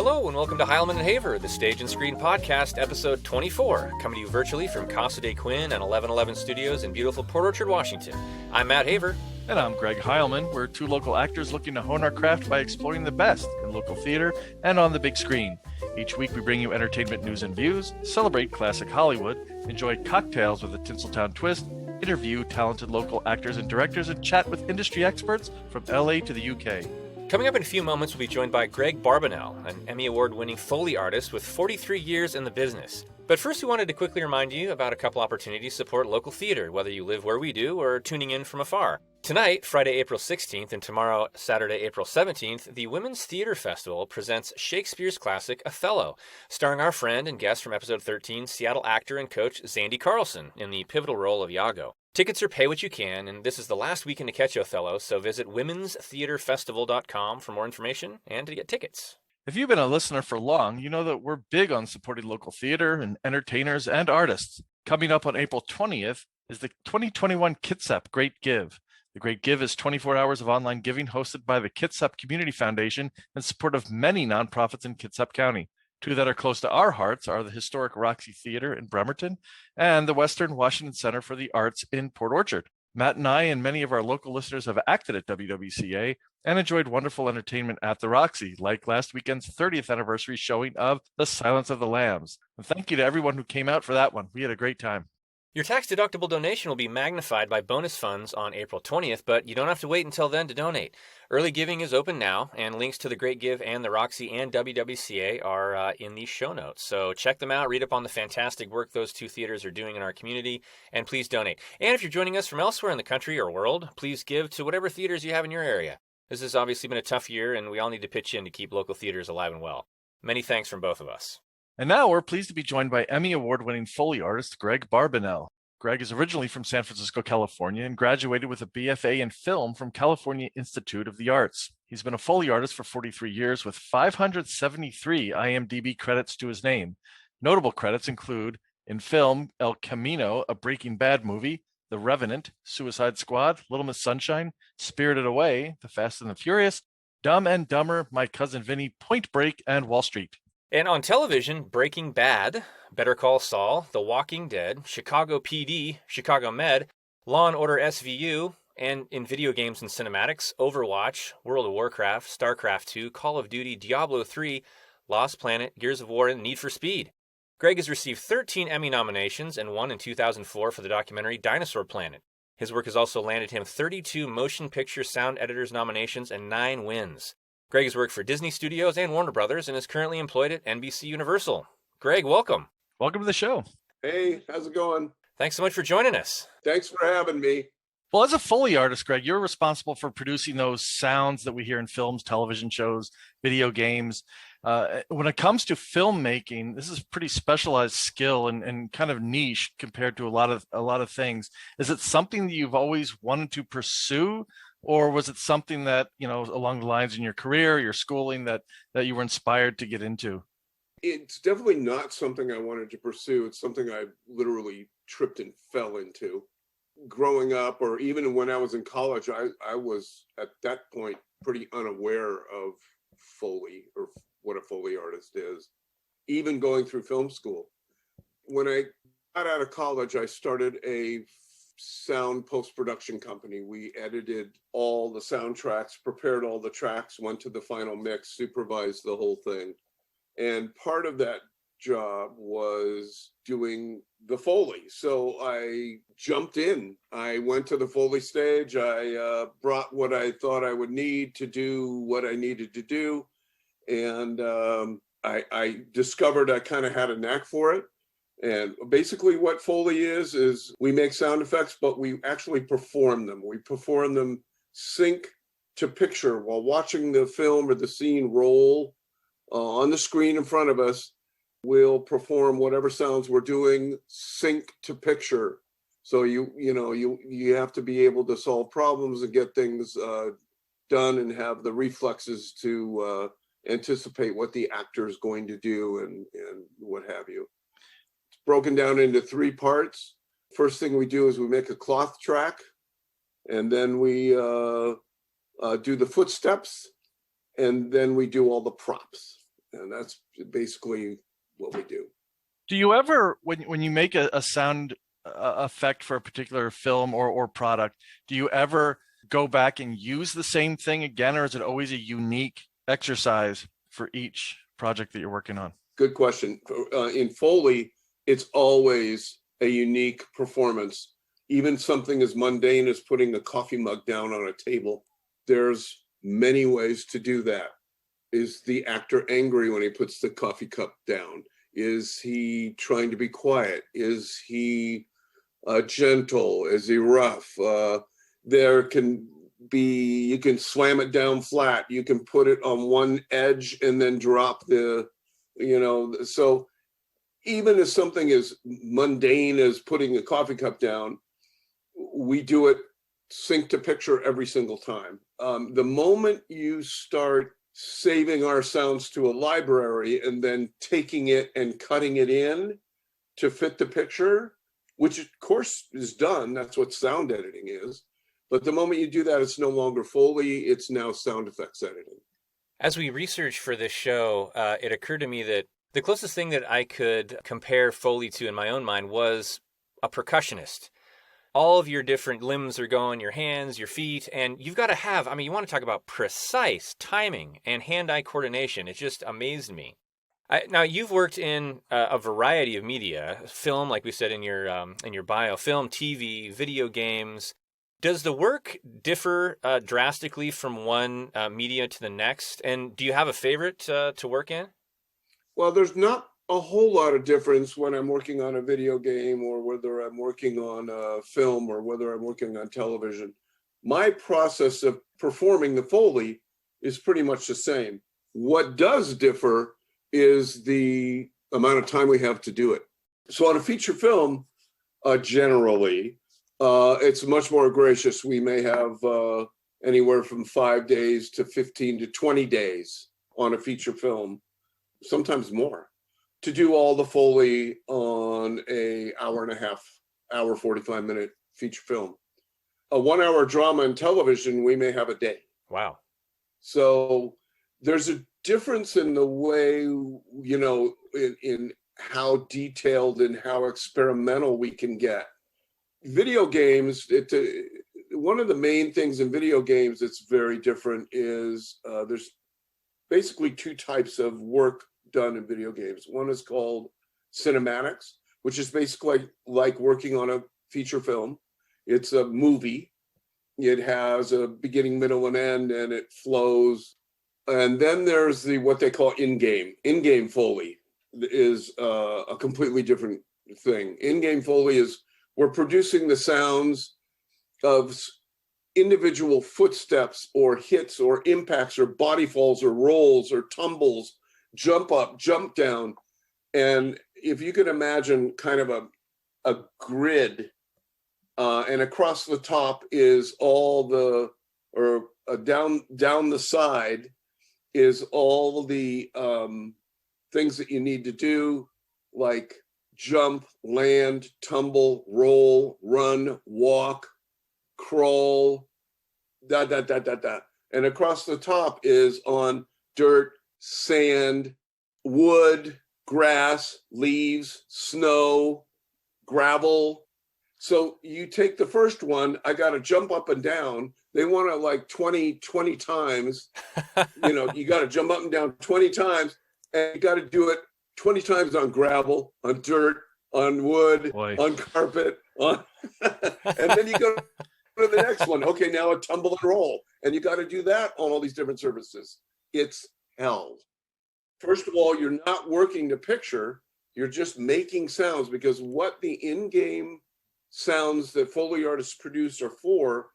Hello and welcome to Heilman and Haver, the Stage and Screen Podcast, episode 24, coming to you virtually from Casa de Quinn and 1111 Studios in beautiful Port Orchard, Washington. I'm Matt Haver. And I'm Greg Heilman. We're two local actors looking to hone our craft by exploring the best in local theater and on the big screen. Each week we bring you entertainment news and views, celebrate classic Hollywood, enjoy cocktails with a Tinseltown twist, interview talented local actors and directors, and chat with industry experts from LA to the UK. Coming up in a few moments, we'll be joined by Gregg Barbanell, an Emmy Award-winning Foley artist with 43 years in the business. But first, we wanted to quickly remind you about a couple opportunities to support local theater, whether you live where we do or tuning in from afar. Tonight, Friday, April 16th, and tomorrow, Saturday, April 17th, the Women's Theater Festival presents Shakespeare's classic Othello, starring our friend and guest from episode 13, Seattle actor and coach Zandy Carlson, in the pivotal role of Iago. Tickets are pay what you can, and this is the last weekend to catch Othello, so visit womenstheaterfestival.com for more information and to get tickets. If you've been a listener for long, you know that we're big on supporting local theater and entertainers and artists. Coming up on April 20th is the 2021 Kitsap Great Give. The Great Give is 24 hours of online giving hosted by the Kitsap Community Foundation in support of many nonprofits in Kitsap County. Two that are close to our hearts are the historic Roxy Theater in Bremerton and the Western Washington Center for the Arts in Port Orchard. Matt and I and many of our local listeners have acted at WWCA and enjoyed wonderful entertainment at the Roxy, like last weekend's 30th anniversary showing of The Silence of the Lambs. And thank you to everyone who came out for that one. We had a great time. Your tax-deductible donation will be magnified by bonus funds on April 20th, but you don't have to wait until then to donate. Early giving is open now, and links to the Great Give and the Roxy and WWCA are in the show notes. So check them out, read up on the fantastic work those two theaters are doing in our community, and please donate. And if you're joining us from elsewhere in the country or world, please give to whatever theaters you have in your area. This has obviously been a tough year, and we all need to pitch in to keep local theaters alive and well. Many thanks from both of us. And now we're pleased to be joined by Emmy Award-winning Foley artist Gregg Barbanell. Gregg is originally from San Francisco, California, and graduated with a BFA in film from California Institute of the Arts. He's been a Foley artist for 43 years with 573 IMDb credits to his name. Notable credits include, in film, El Camino, a Breaking Bad movie, The Revenant, Suicide Squad, Little Miss Sunshine, Spirited Away, The Fast and the Furious, Dumb and Dumber, My Cousin Vinny, Point Break, and Wall Street. And on television, Breaking Bad, Better Call Saul, The Walking Dead, Chicago PD, Chicago Med, Law and Order SVU, and in video games and cinematics, Overwatch, World of Warcraft, StarCraft II, Call of Duty, Diablo III, Lost Planet, Gears of War, and Need for Speed. Gregg has received 13 Emmy nominations and one in 2004 for the documentary Dinosaur Planet. His work has also landed him 32 Motion Picture Sound Editors nominations and 9 wins. Gregg has worked for Disney Studios and Warner Brothers and is currently employed at NBC Universal. Gregg, welcome. Welcome to the show. Hey, how's it going? Thanks so much for joining us. Thanks for having me. Well, as a Foley artist, Gregg, you're responsible for producing those sounds that we hear in films, television shows, video games. When it comes to filmmaking, this is a pretty specialized skill and kind of niche compared to a lot of things. Is it something that you've always wanted to pursue? Or was it something that, along the lines in your career, your schooling, that you were inspired to get into? It's definitely not something I wanted to pursue. It's something I literally tripped and fell into. Growing up, or even when I was in college, I was at that point pretty unaware of Foley or what a Foley artist is, even going through film school. When I got out of college, I started a sound post-production company. We edited all the soundtracks, prepared all the tracks, went to the final mix, supervised the whole thing. And part of that job was doing the Foley. So I jumped in. I went to the Foley stage. I brought what I thought I would need to do what I needed to do. And I discovered I kind of had a knack for it. And basically what Foley is we make sound effects, but we actually perform them. We perform them sync to picture while watching the film or the scene roll on the screen in front of us. We'll perform whatever sounds we're doing sync to picture. So you have to be able to solve problems and get things done and have the reflexes to anticipate what the actor is going to do and what have you. Broken down into 3 parts. First thing we do is we make a cloth track, and then we do the footsteps, and then we do all the props. And that's basically what we do. Do you ever, when you make a sound effect for a particular film or product, do you ever go back and use the same thing again, or is it always a unique exercise for each project that you're working on? Good question. In Foley, it's always a unique performance. Even something as mundane as putting a coffee mug down on a table. There's many ways to do that. Is the actor angry when he puts the coffee cup down? Is he trying to be quiet? Is he gentle? Is he rough? There can be, you can slam it down flat. You can put it on one edge and then drop the, so even as something as mundane as putting a coffee cup down, we do it sync to picture every single time. The moment you start saving our sounds to a library and then taking it and cutting it in to fit the picture, which of course is done, that's what sound editing is. But the moment you do that, it's no longer Foley, it's now sound effects editing. As we researched for this show, it occurred to me that the closest thing that I could compare Foley to in my own mind was a percussionist. All of your different limbs are going, your hands, your feet, and you've got to have, you want to talk about precise timing and hand-eye coordination. It just amazed me. Now, you've worked in a variety of media, film, like we said in your bio, film, TV, video games. Does the work differ drastically from one media to the next? And do you have a favorite to work in? Well, there's not a whole lot of difference when I'm working on a video game or whether I'm working on a film or whether I'm working on television. My process of performing the Foley is pretty much the same. What does differ is the amount of time we have to do it. So on a feature film, generally, it's much more gracious. We may have anywhere from 5 days to 15 to 20 days on a feature film, sometimes more, to do all the Foley on a hour and a half, hour, 45-minute feature film. A 1 hour drama in television, we may have a day. Wow. So there's a difference in the way, in how detailed and how experimental we can get. Video games, one of the main things in video games that's very different is there's basically two types of work done in video games. One is called cinematics, which is basically like working on a feature film. It's a movie. It has a beginning, middle, and end, and it flows. And then there's what they call in-game. In-game Foley is a completely different thing. In-game Foley is we're producing the sounds of individual footsteps or hits or impacts or body falls or rolls or tumbles, jump up, jump down. And if you could imagine kind of a grid, and across the top is down the side is all the things that you need to do, like jump, land, tumble, roll, run, walk, crawl, And across the top is on dirt, sand, wood, grass, leaves, snow, gravel. So you take the first one, I got to jump up and down. They want to like 20 times, you got to jump up and down 20 times and you got to do it 20 times on gravel, on dirt, on wood, on carpet, and then you go to the next one. Okay, now a tumble and roll. And you got to do that on all these different surfaces. It's hell. First of all, you're not working the picture. You're just making sounds, because what the in-game sounds that Foley artists produce are for,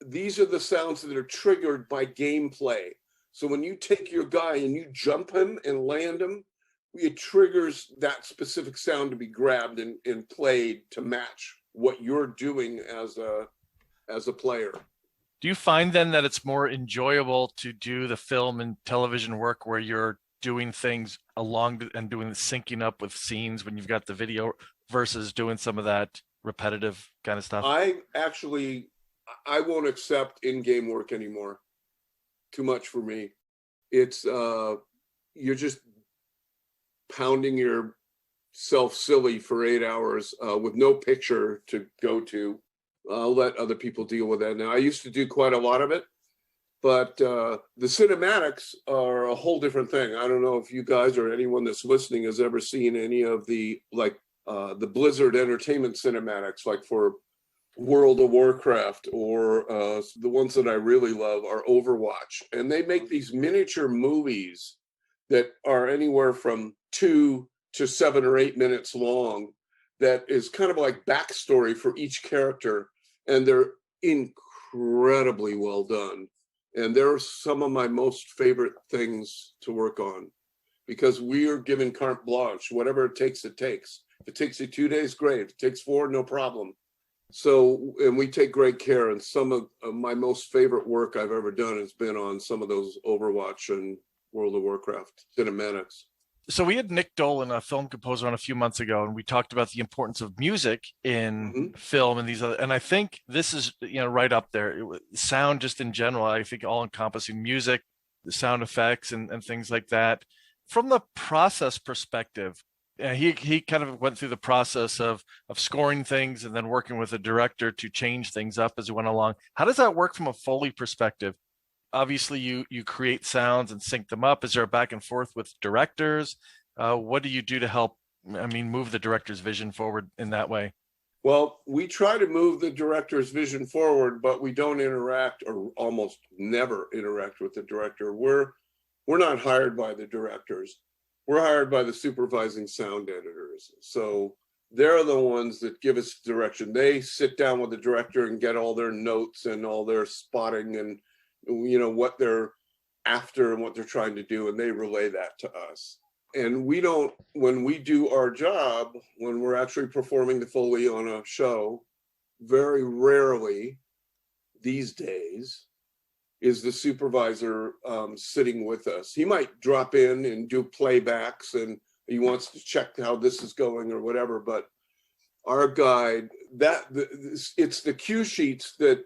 these are the sounds that are triggered by gameplay. So when you take your guy and you jump him and land him, it triggers that specific sound to be grabbed and played to match what you're doing as a player. Do you find then that it's more enjoyable to do the film and television work where you're doing things along and doing the syncing up with scenes when you've got the video versus doing some of that repetitive kind of stuff? I won't accept in-game work anymore. Too much for me. It's you're just pounding yourself silly for 8 hours with no picture to go to. I'll let other people deal with that. Now, I used to do quite a lot of it, but the cinematics are a whole different thing. I don't know if you guys or anyone that's listening has ever seen any of the Blizzard Entertainment cinematics, like for World of Warcraft, or the ones that I really love are Overwatch. And they make these miniature movies that are anywhere from 2 to 7 or 8 minutes long that is kind of like backstory for each character. And they're incredibly well done. And they're some of my most favorite things to work on, because we are given carte blanche. Whatever it takes, it takes. If it takes you 2 days, great. If it takes 4, no problem. So, and we take great care. And some of my most favorite work I've ever done has been on some of those Overwatch and World of Warcraft cinematics. So we had Nick Dolan, a film composer, on a few months ago, and we talked about the importance of music in film and these other. And I think this is, right up there. Sound, just in general, I think all-encompassing music, the sound effects, and things like that. From the process perspective, he kind of went through the process of scoring things and then working with a director to change things up as he went along. How does that work from a Foley perspective? Obviously, you create sounds and sync them up. Is there a back and forth with directors? What do you do to help, move the director's vision forward in that way? Well, we try to move the director's vision forward, but we don't interact, or almost never interact with the director. We're not hired by the directors. We're hired by the supervising sound editors. So they're the ones that give us direction. They sit down with the director and get all their notes and all their spotting and what they're after and what they're trying to do, and they relay that to us. And we don't, when we do our job, when we're actually performing the Foley on a show, very rarely these days is the supervisor sitting with us. He might drop in and do playbacks, and he wants to check how this is going or whatever, but our guide, it's the cue sheets that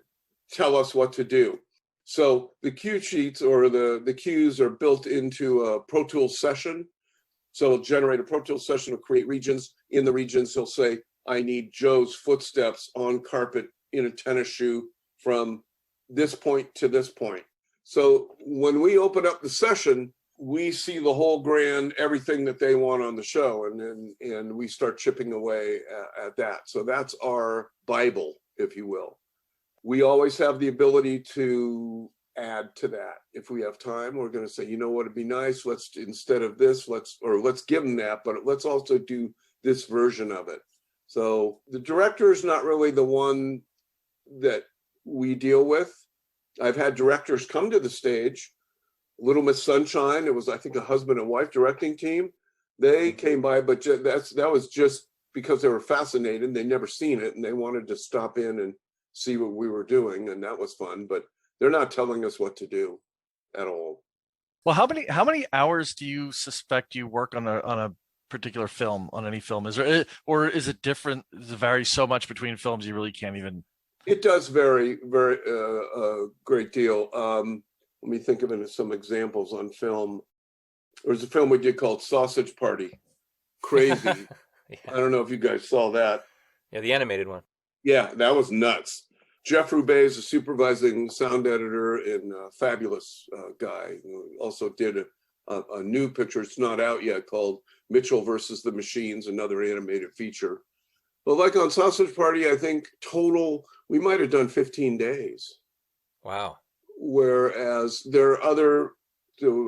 tell us what to do. So the cue sheets, or the cues, are built into a Pro Tools session. So it'll generate a Pro Tools session, will create regions. In the regions, he'll say, I need Joe's footsteps on carpet in a tennis shoe from this point to this point. So when we open up the session, we see the whole grand, everything that they want on the show, and we start chipping away at that. So that's our Bible, if you will. We always have the ability to add to that. If we have time, we're going to say, it'd be nice, let's, instead of this, let's give them that, but let's also do this version of it. So the director is not really the one that we deal with. I've had directors come to the stage. Little Miss Sunshine, it was, I think, a husband and wife directing team. They came by, but that was just because they were fascinated. They'd never seen it, and they wanted to stop in and see what we were doing, and that was fun. But they're not telling us what to do at all. Well, how many hours do you suspect you work on a particular film, on any film? Is there, or is it different? Does it vary so much between films you really can't even? It does vary, very a great deal. Let me think of it as some examples on film. There was a film we did called Sausage Party. Crazy. Yeah. I don't know if you guys saw that. Yeah, the animated one. Yeah, that was nuts. Jeff Roubaix is a supervising sound editor and a fabulous guy. He also did a new picture, it's not out yet, called Mitchell versus the Machines, another animated feature. But like on Sausage Party, I think total, we might have done 15 days. Wow. Whereas there are other,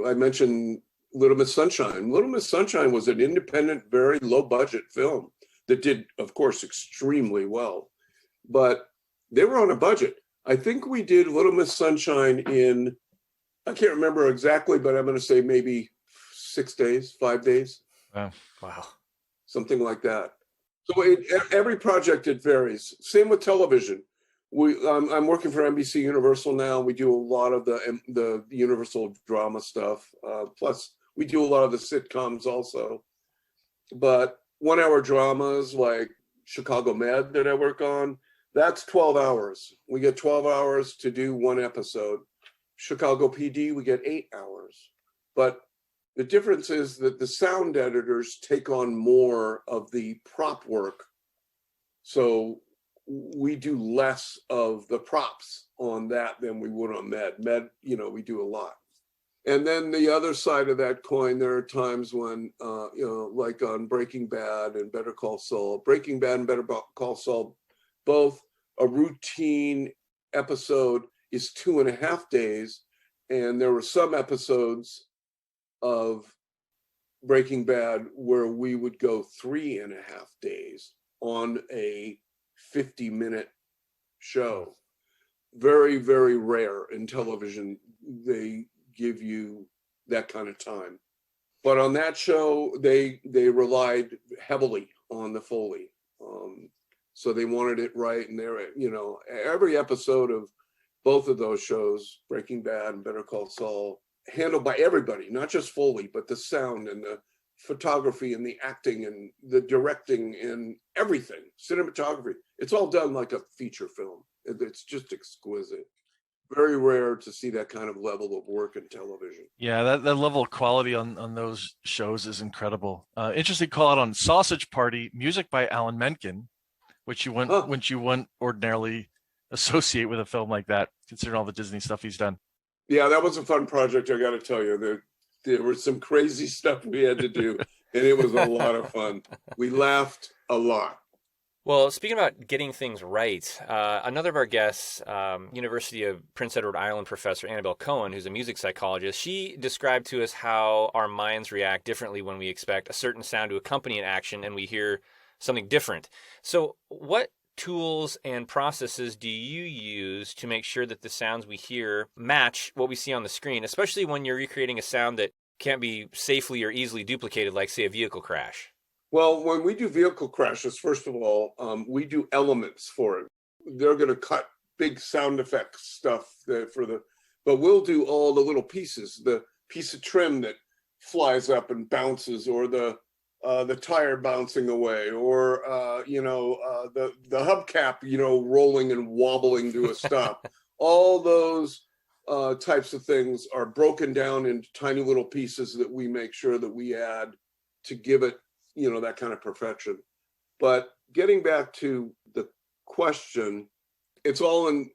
I mentioned Little Miss Sunshine. Little Miss Sunshine was an independent, very low budget film that did, of course, extremely well. But they were on a budget. I think we did Little Miss Sunshine in, I can't remember exactly, but I'm going to say maybe 6 days, 5 days. Wow. Something like that. So every project, it varies. Same with television. I'm working for NBC Universal now. We do a lot of the Universal drama stuff. Plus, we do a lot of the sitcoms also. But 1 hour dramas like Chicago Med that I work on, that's 12 hours. We get 12 hours to do one episode. Chicago PD, we get 8 hours. But The difference is that the sound editors take on more of the prop work. So we do less of the props on that than we would on Med. Med, we do a lot. And then the other side of that coin, there are times when, like on Breaking Bad and Better Call Saul, Breaking Bad and Better Call Saul, both a routine episode is 2.5 days. And there were some episodes of Breaking Bad where we would go 3.5 days on a 50-minute show. Very, very rare in television. They give you that kind of time. But on that show, they relied heavily on the Foley. So they wanted it right. And every episode of both of those shows, Breaking Bad and Better Call Saul, handled by everybody, not just Foley, but the sound and the photography and the acting and the directing and everything, cinematography. It's all done like a feature film. It's just exquisite. Very rare to see that kind of level of work in television. Yeah, that level of quality on those shows is incredible. Interesting call out on Sausage Party, music by Alan Menken, which you wouldn't ordinarily associate with a film like that, considering all the Disney stuff he's done. Yeah, that was a fun project, I got to tell you. There was some crazy stuff we had to do, and it was a lot of fun. We laughed a lot. Well, speaking about getting things right, another of our guests, University of Prince Edward Island professor Annabelle Cohen, who's a music psychologist, she described to us how our minds react differently when we expect a certain sound to accompany an action and we hear something different. So what tools and processes do you use to make sure that the sounds we hear match what we see on the screen, especially when you're recreating a sound that can't be safely or easily duplicated, like, say, a vehicle crash? Well, when we do vehicle crashes, first of all, we do elements for it. They're going to cut big sound effects stuff but we'll do all the little pieces, the piece of trim that flies up and bounces, or the tire bouncing away, or the hubcap, rolling and wobbling to a stop. All those types of things are broken down into tiny little pieces that we make sure that we add to give it, that kind of perfection. But getting back to the question, it's all in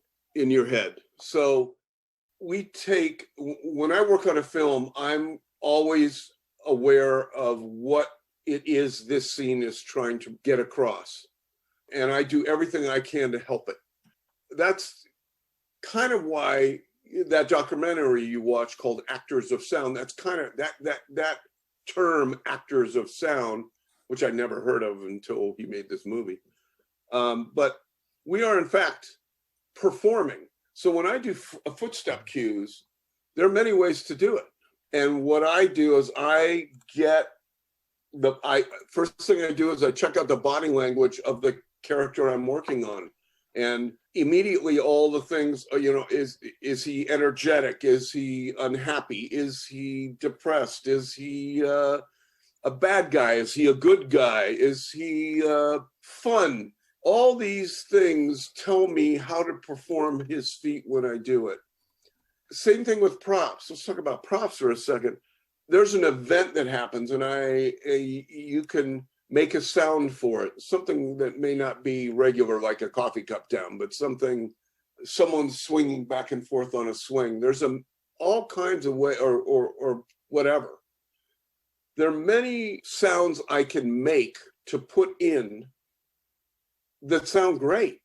your head. So when I work on a film, I'm always aware of what it is this scene is trying to get across. And I do everything I can to help it. That's kind of why that documentary you watch called Actors of Sound, that's kind of that term, actors of sound, which I never heard of until he made this movie. But we are in fact performing. So when I do footstep cues, there are many ways to do it. And what I do is first thing I do is I check out the body language of the character I'm working on. And immediately all the things, is he energetic? Is he unhappy? Is he depressed? Is he a bad guy? Is he a good guy? Is he fun? All these things tell me how to perform his feat when I do it. Same thing with props. Let's talk about props for a second. There's an event that happens and you can make a sound for it, something that may not be regular, like a coffee cup down, but someone's swinging back and forth on a swing. There's all kinds of way, or whatever. There are many sounds I can make to put in that sound great,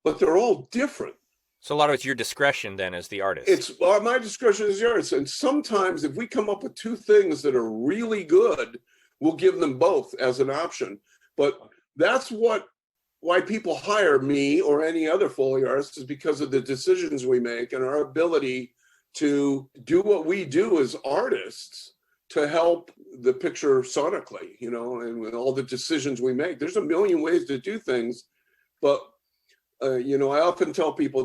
but they're all different. So a lot of it's your discretion then as the artist. It's my discretion as the artist. And sometimes if we come up with two things that are really good, we'll give them both as an option. But that's why people hire me or any other Foley artist, is because of the decisions we make and our ability to do what we do as artists to help the picture sonically, and with all the decisions we make. There's a million ways to do things, but I often tell people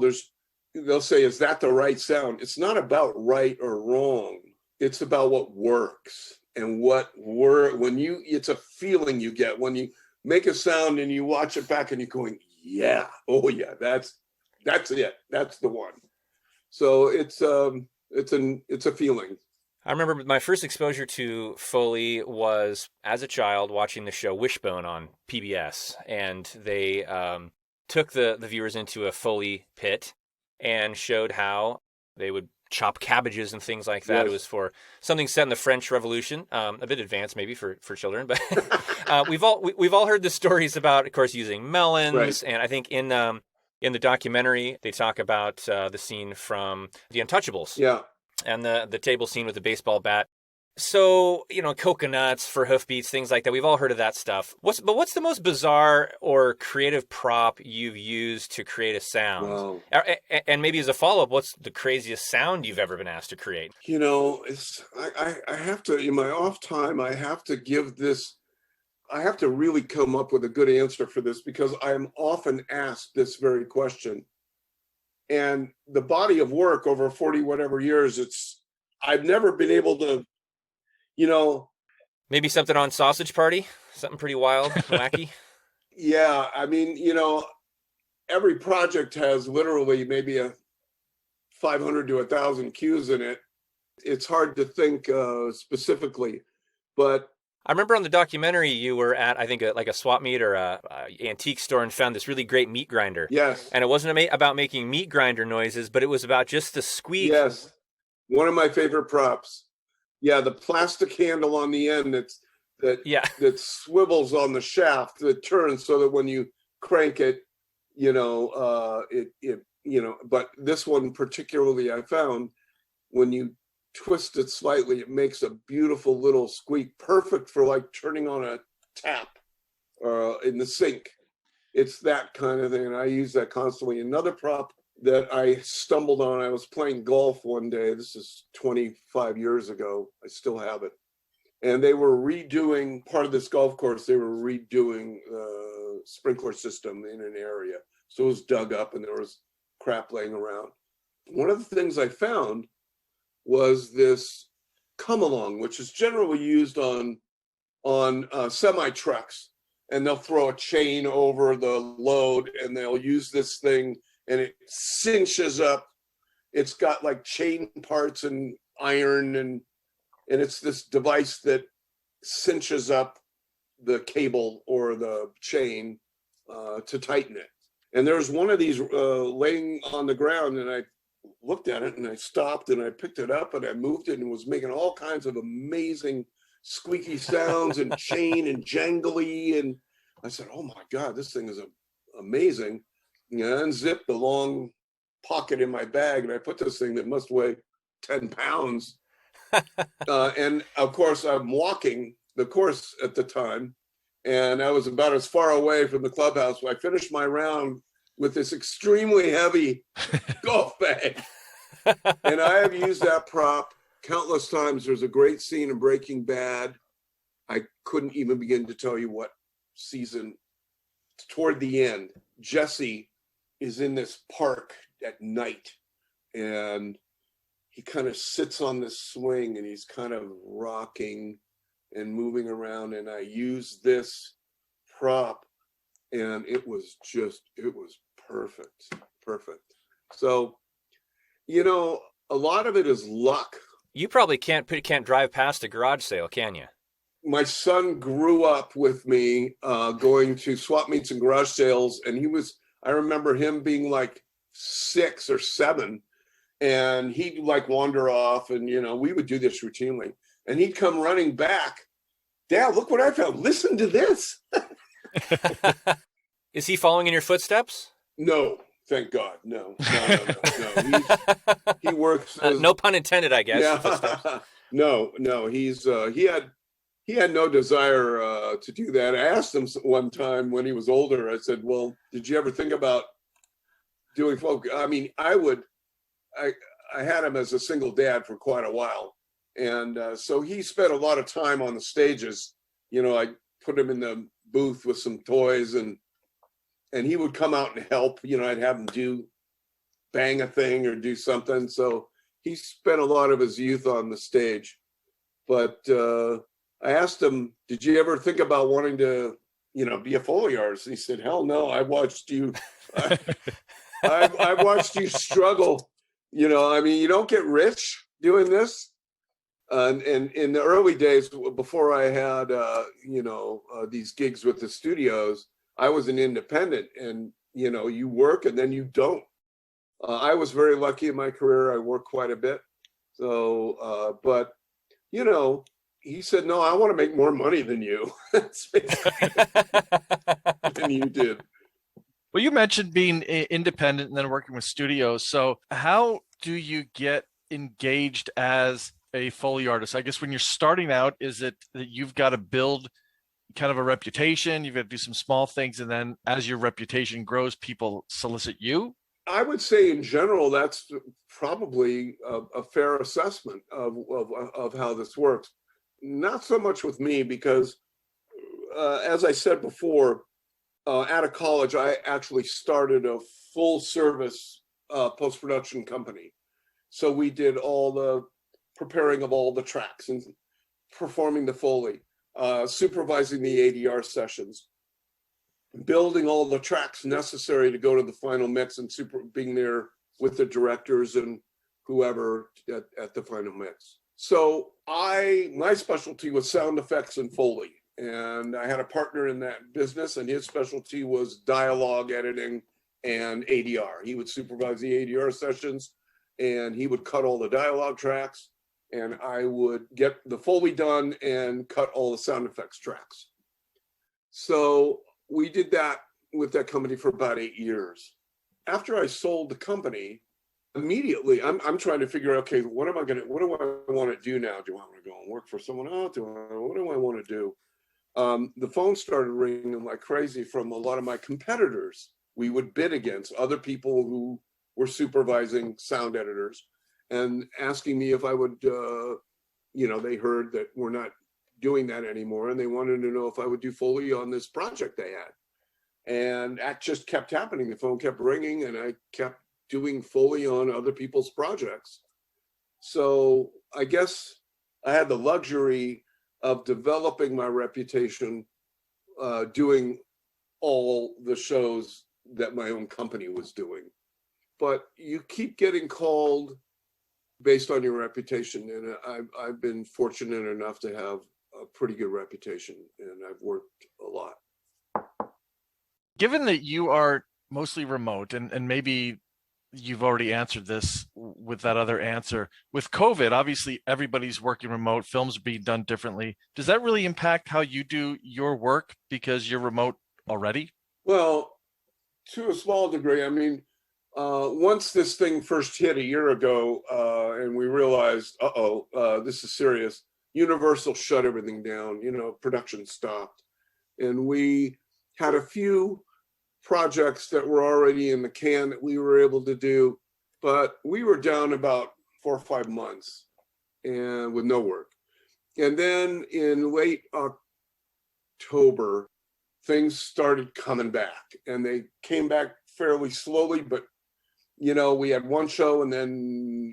they'll say, is that the right sound? It's not about right or wrong. It's about what works and it's a feeling you get when you make a sound and you watch it back and you're going, yeah, oh yeah, that's it. That's the one. So it's a feeling. I remember my first exposure to Foley was as a child watching the show Wishbone on PBS, and they took the viewers into a Foley pit and showed how they would chop cabbages and things like that. Yes. It was for something set in the French Revolution, a bit advanced maybe for children, but we've all heard the stories about, of course, using melons, Right. and I think in the documentary they talk about the scene from The Untouchables. Yeah. And the table scene with the baseball bat. So, coconuts for hoofbeats, things like that. We've all heard of that stuff. What's the most bizarre or creative prop you've used to create a sound? Wow. And maybe as a follow-up, what's the craziest sound you've ever been asked to create? I have to, in my off time, I have to really come up with a good answer for this, because I'm often asked this very question. And the body of work over 40 whatever years, I've never been able to, Maybe something on Sausage Party? Something pretty wild, wacky? Yeah, I mean, every project has literally maybe a 500 to 1,000 cues in it. It's hard to think specifically, but I remember on the documentary you were at, I think, like a swap meet or a antique store, and found this really great meat grinder. yes, And it wasn't about making meat grinder noises, but it was about just the squeak. yes, one of my favorite props. Yeah, the plastic handle on the end that swivels on the shaft, that turns so that when you crank it, but this one particularly I found, when you twist it slightly, it makes a beautiful little squeak, perfect for like turning on a tap in the sink. It's that kind of thing, and I use that constantly. Another prop that I stumbled on, I was playing golf one day, this is 25 years ago, I still have it, and they were redoing part of this golf course. They were redoing the sprinkler system in an area, so it was dug up and there was crap laying around. One of the things I found was this come along, which is generally used on semi trucks, and they'll throw a chain over the load and they'll use this thing, and it cinches up. It's got like chain parts and iron, and it's this device that cinches up the cable or the chain to tighten it. And there's one of these laying on the ground, and I looked at it and I stopped and I picked it up and I moved it, and was making all kinds of amazing squeaky sounds and chain and jangly. And I said, oh my God, this thing is amazing. And I unzipped the long pocket in my bag, and I put this thing that must weigh 10 pounds. And of course, I'm walking the course at the time, and I was about as far away from the clubhouse. I finished my round with this extremely heavy golf bag. And I have used that prop countless times. There's a great scene in Breaking Bad. I couldn't even begin to tell you what season. Toward the end, Jesse is in this park at night, and he kind of sits on this swing, and he's kind of rocking and moving around, and I use this prop, and it was perfect. So, a lot of it is luck. You probably can't drive past a garage sale, can you? My son grew up with me going to swap meets and garage sales, and I remember him being like 6 or 7, and he'd like wander off, and we would do this routinely, and he'd come running back. Dad, look what I found. Listen to this. Is he following in your footsteps? No, thank God. No. He works. No pun intended, I guess. Yeah. Footsteps. No. He had no desire to do that. I asked him one time when he was older, I said, well, did you ever think about doing folk? I mean, I had him as a single dad for quite a while. And so he spent a lot of time on the stages. I put him in the booth with some toys, and he would come out and help. I'd have him bang a thing or do something. So he spent a lot of his youth on the stage. But I asked him, did you ever think about wanting to, be a Foley artist? And he said, hell no, I watched you. I watched you struggle. You don't get rich doing this. And in the early days, before I had, these gigs with the studios, I was an independent, and, you work and then you don't. I was very lucky in my career. I worked quite a bit. So, but, he said, no, I want to make more money than you. Than you did. Well, you mentioned being independent and then working with studios. So how do you get engaged as a Foley artist? I guess when you're starting out, is it that you've got to build kind of a reputation, you've got to do some small things, and then as your reputation grows, people solicit you? I would say in general, that's probably a fair assessment of how this works. Not so much with me, because as I said before, out of college, I actually started a full service post-production company. So we did all the preparing of all the tracks and performing the Foley, supervising the ADR sessions, building all the tracks necessary to go to the final mix, and being there with the directors and whoever at the final mix. So my specialty was sound effects and Foley. And I had a partner in that business, and his specialty was dialogue editing and ADR. He would supervise the ADR sessions, and he would cut all the dialogue tracks, and I would get the Foley done and cut all the sound effects tracks. So we did that with that company for about 8 years. After I sold the company, immediately I'm trying to figure out, okay, what do I want to do now? Do I want to go and work for someone else? What do I want to do? The phone started ringing like crazy from a lot of my competitors. We would bid against other people who were supervising sound editors and asking me if I would, they heard that we're not doing that anymore, and they wanted to know if I would do Foley on this project they had. And that just kept happening. The phone kept ringing, and I kept doing Foley on other people's projects. So I guess I had the luxury of developing my reputation, doing all the shows that my own company was doing. But you keep getting called based on your reputation, and I've been fortunate enough to have a pretty good reputation, and I've worked a lot. Given that you are mostly remote, and maybe you've already answered this with that other answer. With COVID, obviously everybody's working remote, films are being done differently. Does that really impact how you do your work because you're remote already? Well, to a small degree. I mean, once this thing first hit a year ago, and we realized, this is serious, Universal shut everything down, production stopped. And we had a few projects that were already in the can that we were able to do, but we were down about 4 or 5 months and with no work. And then in late October, things started coming back, and they came back fairly slowly, but we had one show, and then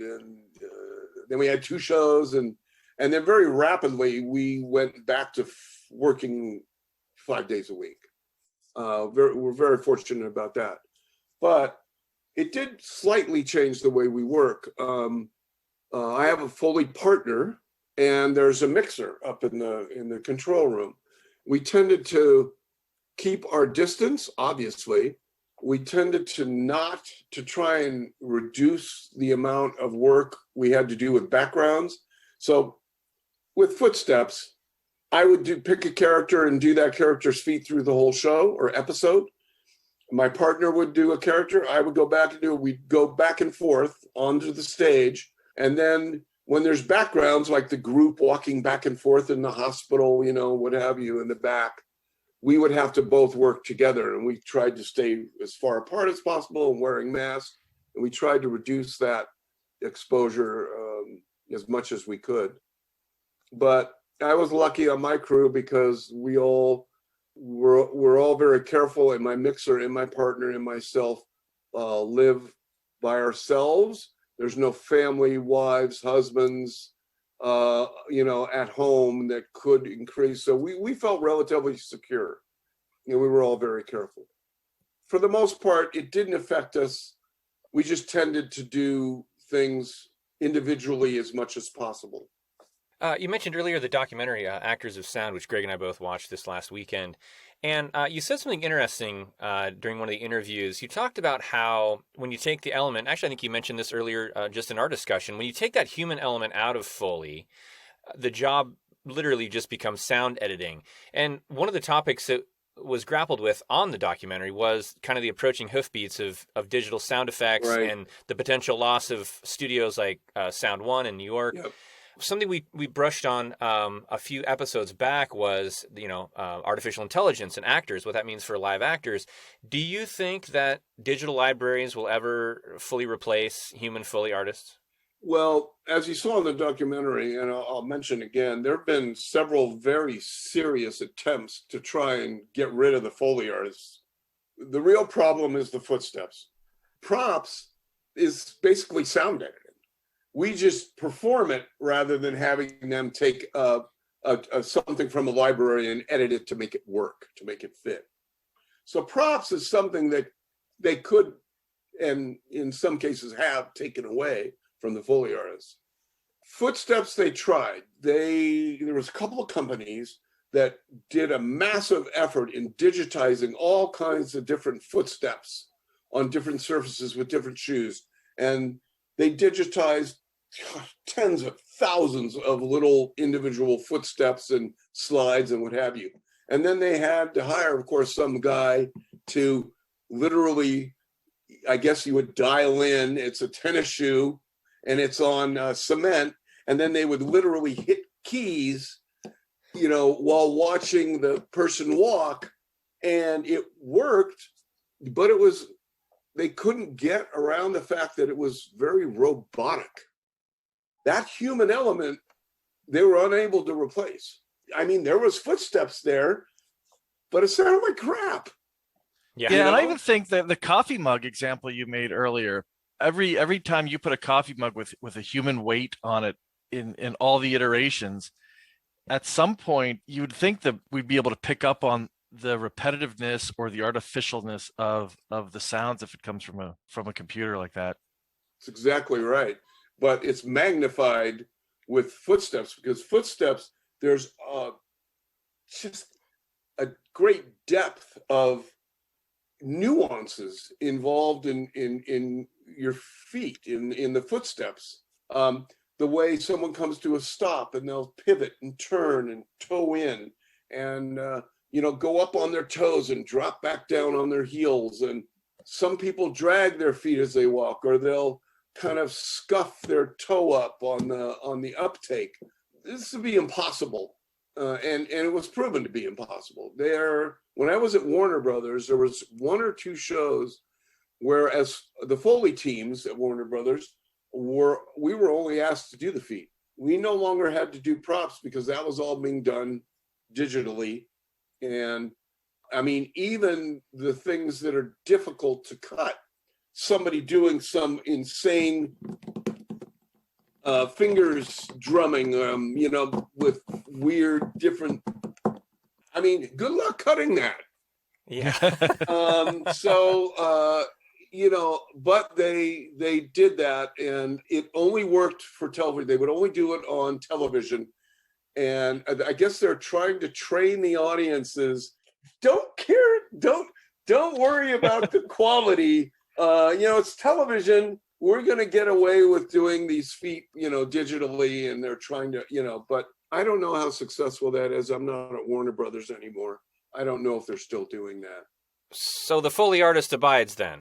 we had 2 shows, and then very rapidly we went back to working 5 days a week. We're very fortunate about that, but it did slightly change the way we work. I have a Foley partner, and there's a mixer up in the control room. We tended to keep our distance, obviously. We tended to try and reduce the amount of work we had to do with backgrounds. So with footsteps, I would pick a character and do that character's feet through the whole show or episode. My partner would do a character. I would go back and we'd go back and forth onto the stage. And then when there's backgrounds, like the group walking back and forth in the hospital, what have you, in the back, we would have to both work together. And we tried to stay as far apart as possible and wearing masks. And we tried to reduce that exposure as much as we could. But I was lucky on my crew because we're all very careful, and my mixer and my partner and myself live by ourselves. There's no family, wives, husbands, at home that could increase. So we felt relatively secure, and we were all very careful. For the most part, it didn't affect us. We just tended to do things individually as much as possible. You mentioned earlier the documentary Actors of Sound, which Greg and I both watched this last weekend. And you said something interesting during one of the interviews. You talked about how when you take the element, actually, I think you mentioned this earlier just in our discussion, when you take that human element out of Foley, the job literally just becomes sound editing. And one of the topics that was grappled with on the documentary was kind of the approaching hoofbeats of digital sound effects and the potential loss of studios like Sound One in New York. Yep. Something we brushed on a few episodes back was, artificial intelligence and actors, what that means for live actors. Do you think that digital libraries will ever fully replace human Foley artists? Well, as you saw in the documentary, and I'll mention again, there have been several very serious attempts to try and get rid of the Foley artists. The real problem is the footsteps. Props is basically sound editing. We just perform it rather than having them take something from a library and edit it to make it work, to make it fit. So props is something that they could, and in some cases have, taken away from the Foley artists. Footsteps, they tried. There was a couple of companies that did a massive effort in digitizing all kinds of different footsteps on different surfaces with different shoes. And they digitized tens of thousands of little individual footsteps and slides and what have you. And then they had to hire, of course, some guy to literally, I guess you would dial in, it's a tennis shoe and it's on cement. And then they would literally hit keys, while watching the person walk. And it worked, but they couldn't get around the fact that it was very robotic. That human element, they were unable to replace. I mean, there was footsteps there, but it sounded like crap. Yeah, and I even think that the coffee mug example you made earlier, every time you put a coffee mug with a human weight on it in all the iterations, at some point you'd think that we'd be able to pick up on the repetitiveness or the artificialness of the sounds if it comes from a computer like that. That's exactly right. But it's magnified with footsteps, because footsteps, there's just a great depth of nuances involved in your feet, in the footsteps. The way someone comes to a stop and they'll pivot and turn and toe in and go up on their toes and drop back down on their heels. And some people drag their feet as they walk, or they'll kind of scuff their toe up on the uptake. This would be impossible, and it was proven to be impossible. When I was at Warner Brothers, there was one or two shows where, as the Foley teams at Warner Brothers, we were only asked to do the feet. We no longer had to do props because that was all being done digitally. And I mean, even the things that are difficult to cut, somebody doing some insane fingers drumming, with weird different, I mean, good luck cutting that. Yeah. But they did that, and it only worked for television. They would only do it on television. And I guess they're trying to train the audiences. Don't worry about the quality. It's television. We're going to get away with doing these feet, digitally, and they're trying to, but I don't know how successful that is. I'm not at Warner Brothers anymore. I don't know if they're still doing that. So the Foley artist abides then.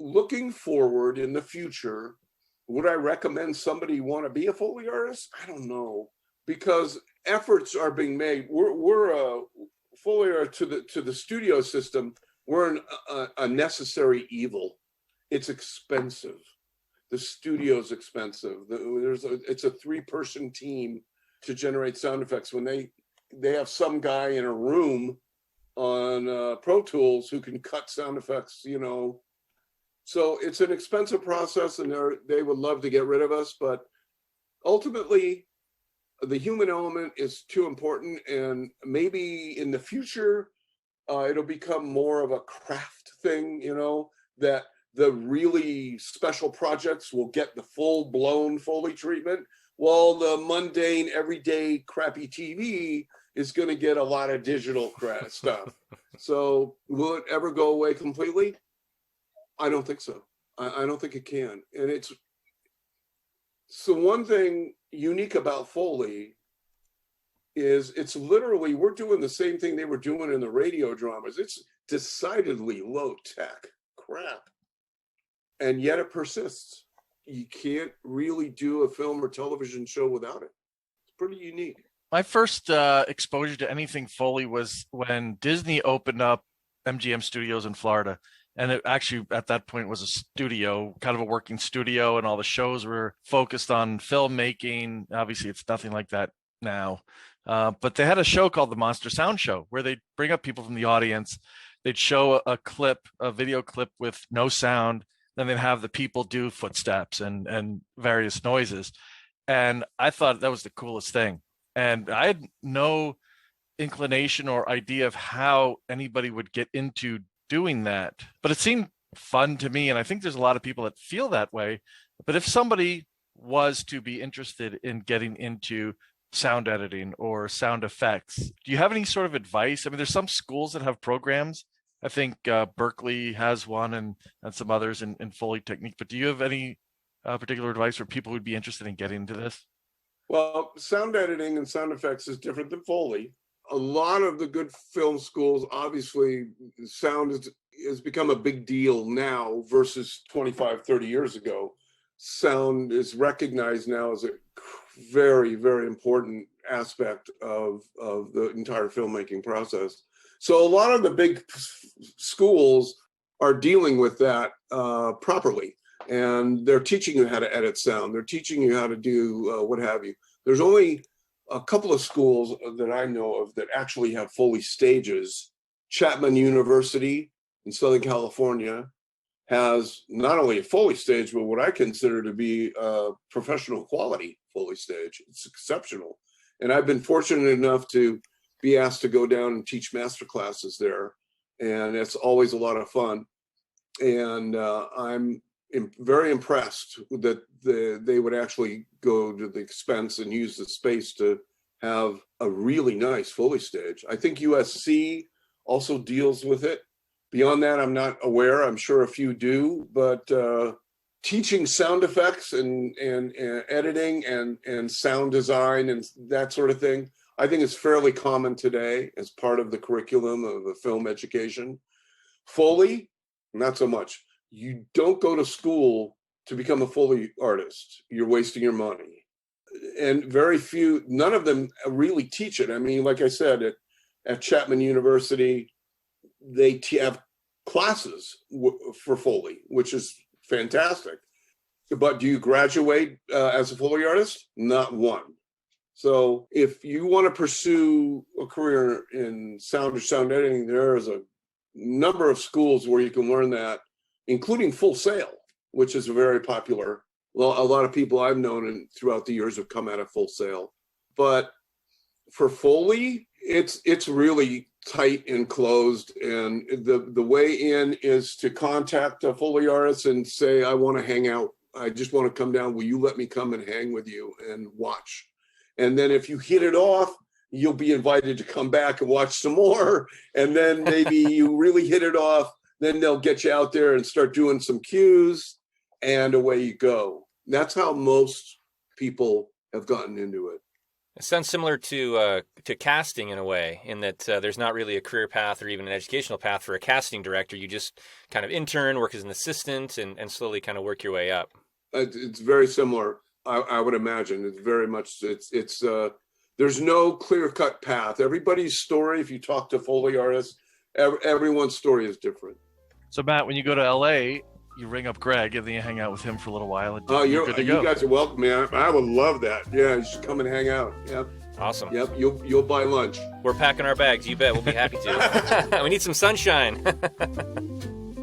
Looking forward in the future, would I recommend somebody want to be a Foley artist? I don't know, because efforts are being made. We're a Foley artist to the studio system. We're a necessary evil. It's expensive. The studio's expensive. It's a 3-person team to generate sound effects. When they have some guy in a room on Pro Tools who can cut sound effects, So it's an expensive process, and they would love to get rid of us. But ultimately, the human element is too important. And maybe in the future, it'll become more of a craft thing, that the really special projects will get the full-blown Foley treatment. Well, the mundane, everyday, crappy TV is going to get a lot of digital crap stuff. So will it ever go away completely? I don't think so. I don't think it can. And it's so one thing unique about Foley is it's literally, we're doing the same thing they were doing in the radio dramas. It's decidedly low tech crap. And yet it persists. You can't really do a film or television show without it. It's pretty unique. My first exposure to anything Foley was when Disney opened up MGM Studios in Florida. And it actually, at that point, was a studio, kind of a working studio, and all the shows were focused on filmmaking. Obviously, it's nothing like that now. But they had a show called the Monster Sound Show, where they'd bring up people from the audience. They'd show a video clip with no sound. Then they'd have the people do footsteps and various noises. And I thought that was the coolest thing. And I had no inclination or idea of how anybody would get into doing that, but it seemed fun to me. And I think there's a lot of people that feel that way. But if somebody was to be interested in getting into sound editing or sound effects, do you have any sort of advice? I mean, there's some schools that have programs. I think Berkeley has one and some others in Foley technique, but do you have any particular advice for people who'd be interested in getting into this? Well, sound editing and sound effects is different than Foley. A lot of the good film schools, obviously, sound has become a big deal now versus 25, 30 years ago. Sound is recognized now as a very, very important aspect of the entire filmmaking process. So a lot of the big schools are dealing with that properly. And they're teaching you how to edit sound. They're teaching you how to do what have you. There's only a couple of schools that I know of that actually have Foley stages. Chapman University in Southern California has not only a Foley stage, but what I consider to be a professional quality Foley stage. It's exceptional. And I've been fortunate enough to be asked to go down and teach master classes there. And it's always a lot of fun. And I'm very impressed that they would actually go to the expense and use the space to have a really nice Foley stage. I think USC also deals with it. Beyond that, I'm not aware. I'm sure a few do, but teaching sound effects and editing and sound design and that sort of thing, I think is fairly common today as part of the curriculum of the film education. Foley, not so much. You don't go to school to become a Foley artist. You're wasting your money. And very few, none of them really teach it. I mean, like I said, at Chapman University, they have classes for Foley, which is fantastic. But do you graduate as a Foley artist? Not one. So if you want to pursue a career in sound or sound editing, there is a number of schools where you can learn that, including Full Sail, which is very popular. Well, a lot of people I've known and throughout the years have come out of Full Sail. But for Foley, it's really tight and closed. And the way in is to contact a Foley artist and say, I want to hang out. I just want to come down. Will you let me come and hang with you and watch? And then if you hit it off, you'll be invited to come back and watch some more. And then maybe you really hit it off. Then they'll get you out there and start doing some cues, and away you go. That's how most people have gotten into it. It sounds similar to casting in a way, in that there's not really a career path or even an educational path for a casting director. You just kind of intern, work as an assistant, and slowly kind of work your way up. It's very similar, I would imagine. It's very much, there's no clear-cut path. Everybody's story, if you talk to Foley artists, everyone's story is different. So Matt, when you go to LA, you ring up Gregg and then you hang out with him for a little while. And you're good to go. You guys are welcome, man. I would love that. Yeah, you should come and hang out. Yep. Awesome. Yep, you'll buy lunch. We're packing our bags. You bet. We'll be happy to. We need some sunshine.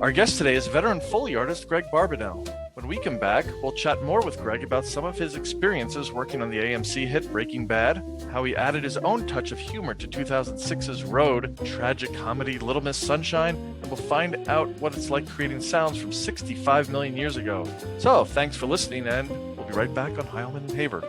Our guest today is veteran Foley artist Gregg Barbanell. When we come back, we'll chat more with Gregg about some of his experiences working on the AMC hit Breaking Bad, how he added his own touch of humor to 2006's Road, tragic comedy Little Miss Sunshine, and we'll find out what it's like creating sounds from 65 million years ago. So, thanks for listening, and we'll be right back on Heilman and Haver.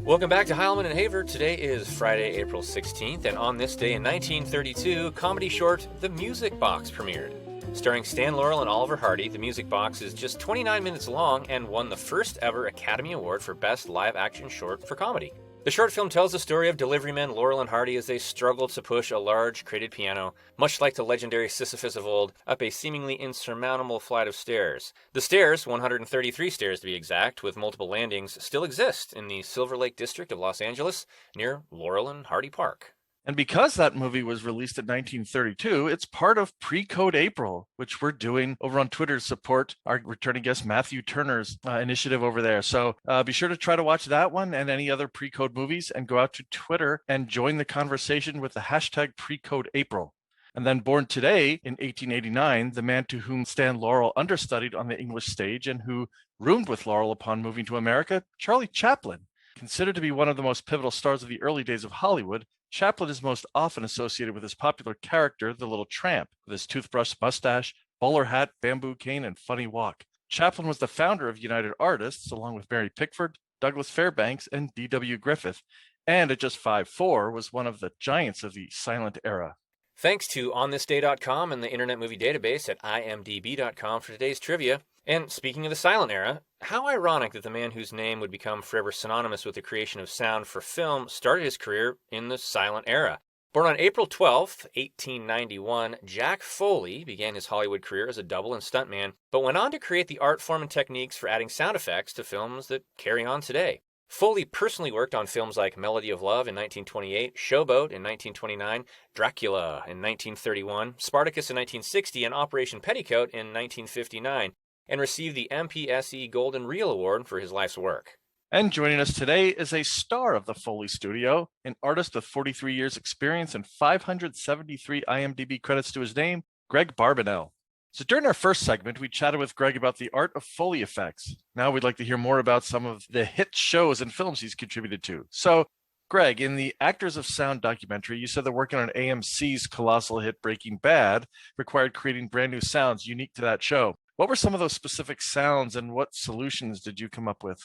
Welcome back to Heilman and Haver. Today is Friday, April 16th, and on this day in 1932, comedy short The Music Box premiered. Starring Stan Laurel and Oliver Hardy, The Music Box is just 29 minutes long and won the first ever Academy Award for Best Live Action Short for Comedy. The short film tells the story of deliverymen Laurel and Hardy as they struggle to push a large crated piano, much like the legendary Sisyphus of old, up a seemingly insurmountable flight of stairs. The stairs, 133 stairs to be exact, with multiple landings, still exist in the Silver Lake district of Los Angeles, near Laurel and Hardy Park. And because that movie was released in 1932, it's part of Pre-Code April, which we're doing over on Twitter to support our returning guest Matthew Turner's initiative over there. So be sure to try to watch that one and any other Pre-Code movies and go out to Twitter and join the conversation with the hashtag Pre-Code April. And then born today in 1889, the man to whom Stan Laurel understudied on the English stage and who roomed with Laurel upon moving to America, Charlie Chaplin. Considered to be one of the most pivotal stars of the early days of Hollywood, Chaplin is most often associated with his popular character, the Little Tramp, with his toothbrush mustache, bowler hat, bamboo cane, and funny walk. Chaplin was the founder of United Artists, along with Mary Pickford, Douglas Fairbanks, and D.W. Griffith, and at just 5'4", was one of the giants of the silent era. Thanks to OnThisDay.com and the Internet Movie Database at IMDb.com for today's trivia. And speaking of the silent era, how ironic that the man whose name would become forever synonymous with the creation of sound for film started his career in the silent era. Born on April 12th, 1891, Jack Foley began his Hollywood career as a double and stuntman, but went on to create the art form and techniques for adding sound effects to films that carry on today. Foley personally worked on films like Melody of Love in 1928, Showboat in 1929, Dracula in 1931, Spartacus in 1960, and Operation Petticoat in 1959, and received the MPSE Golden Reel Award for his life's work. And joining us today is a star of the Foley studio, an artist with 43 years experience and 573 IMDb credits to his name, Gregg Barbanell. So during our first segment, we chatted with Gregg about the art of Foley effects. Now we'd like to hear more about some of the hit shows and films he's contributed to. So, Gregg, in the Actors of Sound documentary, you said that working on AMC's colossal hit Breaking Bad required creating brand new sounds unique to that show. What were some of those specific sounds and what solutions did you come up with?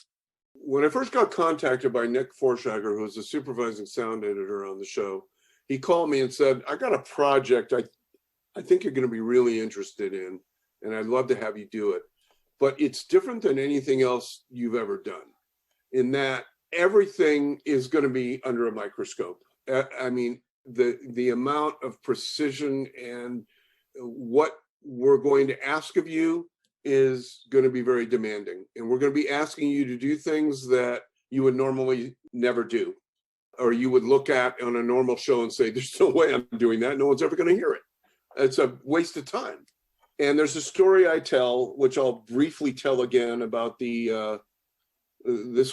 When I first got contacted by Nick Forshager, who was the supervising sound editor on the show, he called me and said, I got a project I think you're going to be really interested in, and I'd love to have you do it. But it's different than anything else you've ever done in that everything is going to be under a microscope. I mean, the amount of precision and what we're going to ask of you is going to be very demanding. And we're going to be asking you to do things that you would normally never do, or you would look at on a normal show and say, there's no way I'm doing that. No one's ever going to hear it. It's a waste of time. And there's a story I tell, which I'll briefly tell again about this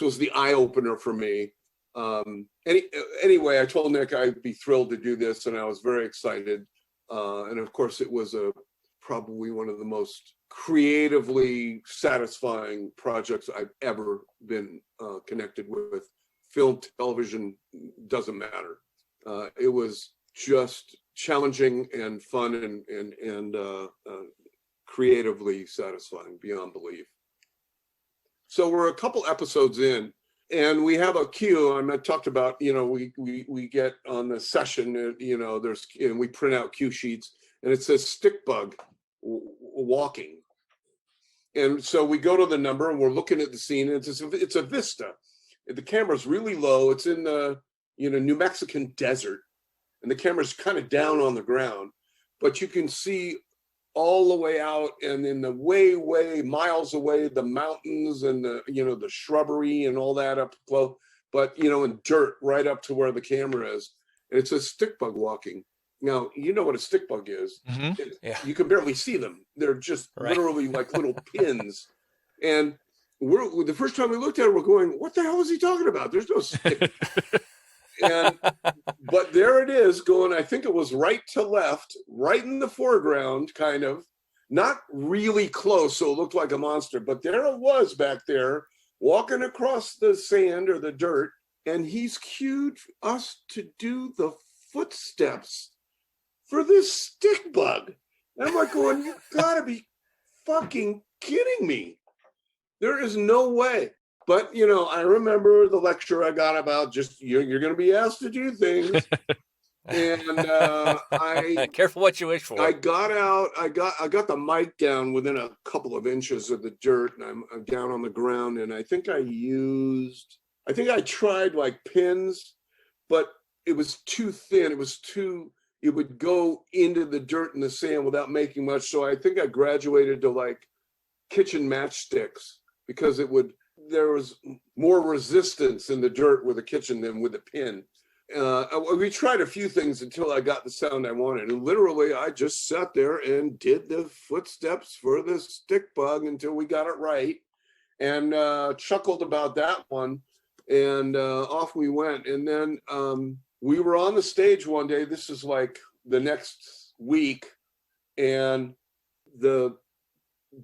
was the eye opener for me. Anyway, I told Nick I'd be thrilled to do this, and I was very excited. And of course, it was probably one of the most creatively satisfying projects I've ever been connected with. Film, television, doesn't matter. It was just challenging and fun and creatively satisfying beyond belief. So we're a couple episodes in, and we have a cue. And I talked about, we get on the session, and we print out cue sheets, and it says stick bug walking. And so we go to the number, and we're looking at the scene, and it's a vista. The camera's really low. It's in the New Mexican desert. And the camera's kind of down on the ground, but you can see all the way out, and in the way miles away, the mountains and the shrubbery and all that up close, but and dirt right up to where the camera is. And it says stick bug walking. Now, you know what a stick bug is. Mm-hmm. Yeah. You can barely see them. They're just literally like little pins. And the first time we looked at it, we're going, what the hell is he talking about? There's no stick. But there it is going, I think it was right to left, right in the foreground, kind of, not really close, so it looked like a monster, but there it was back there, walking across the sand or the dirt, and he's cued us to do the footsteps for this stick bug. And I'm like going, you gotta be fucking kidding me. There is no way. But, I remember the lecture I got about just you're going to be asked to do things. And careful what you wish for. I got out. I got the mic down within a couple of inches of the dirt, and I'm down on the ground. And I think I tried like pins, but it was too thin. It would go into the dirt and the sand without making much. So I think I graduated to like kitchen matchsticks because there was more resistance in the dirt with a kitchen than with a pin. We tried a few things until I got the sound I wanted. And literally, I just sat there and did the footsteps for the stick bug until we got it right, and chuckled about that one. And off we went. And then we were on the stage one day. This is like the next week. And the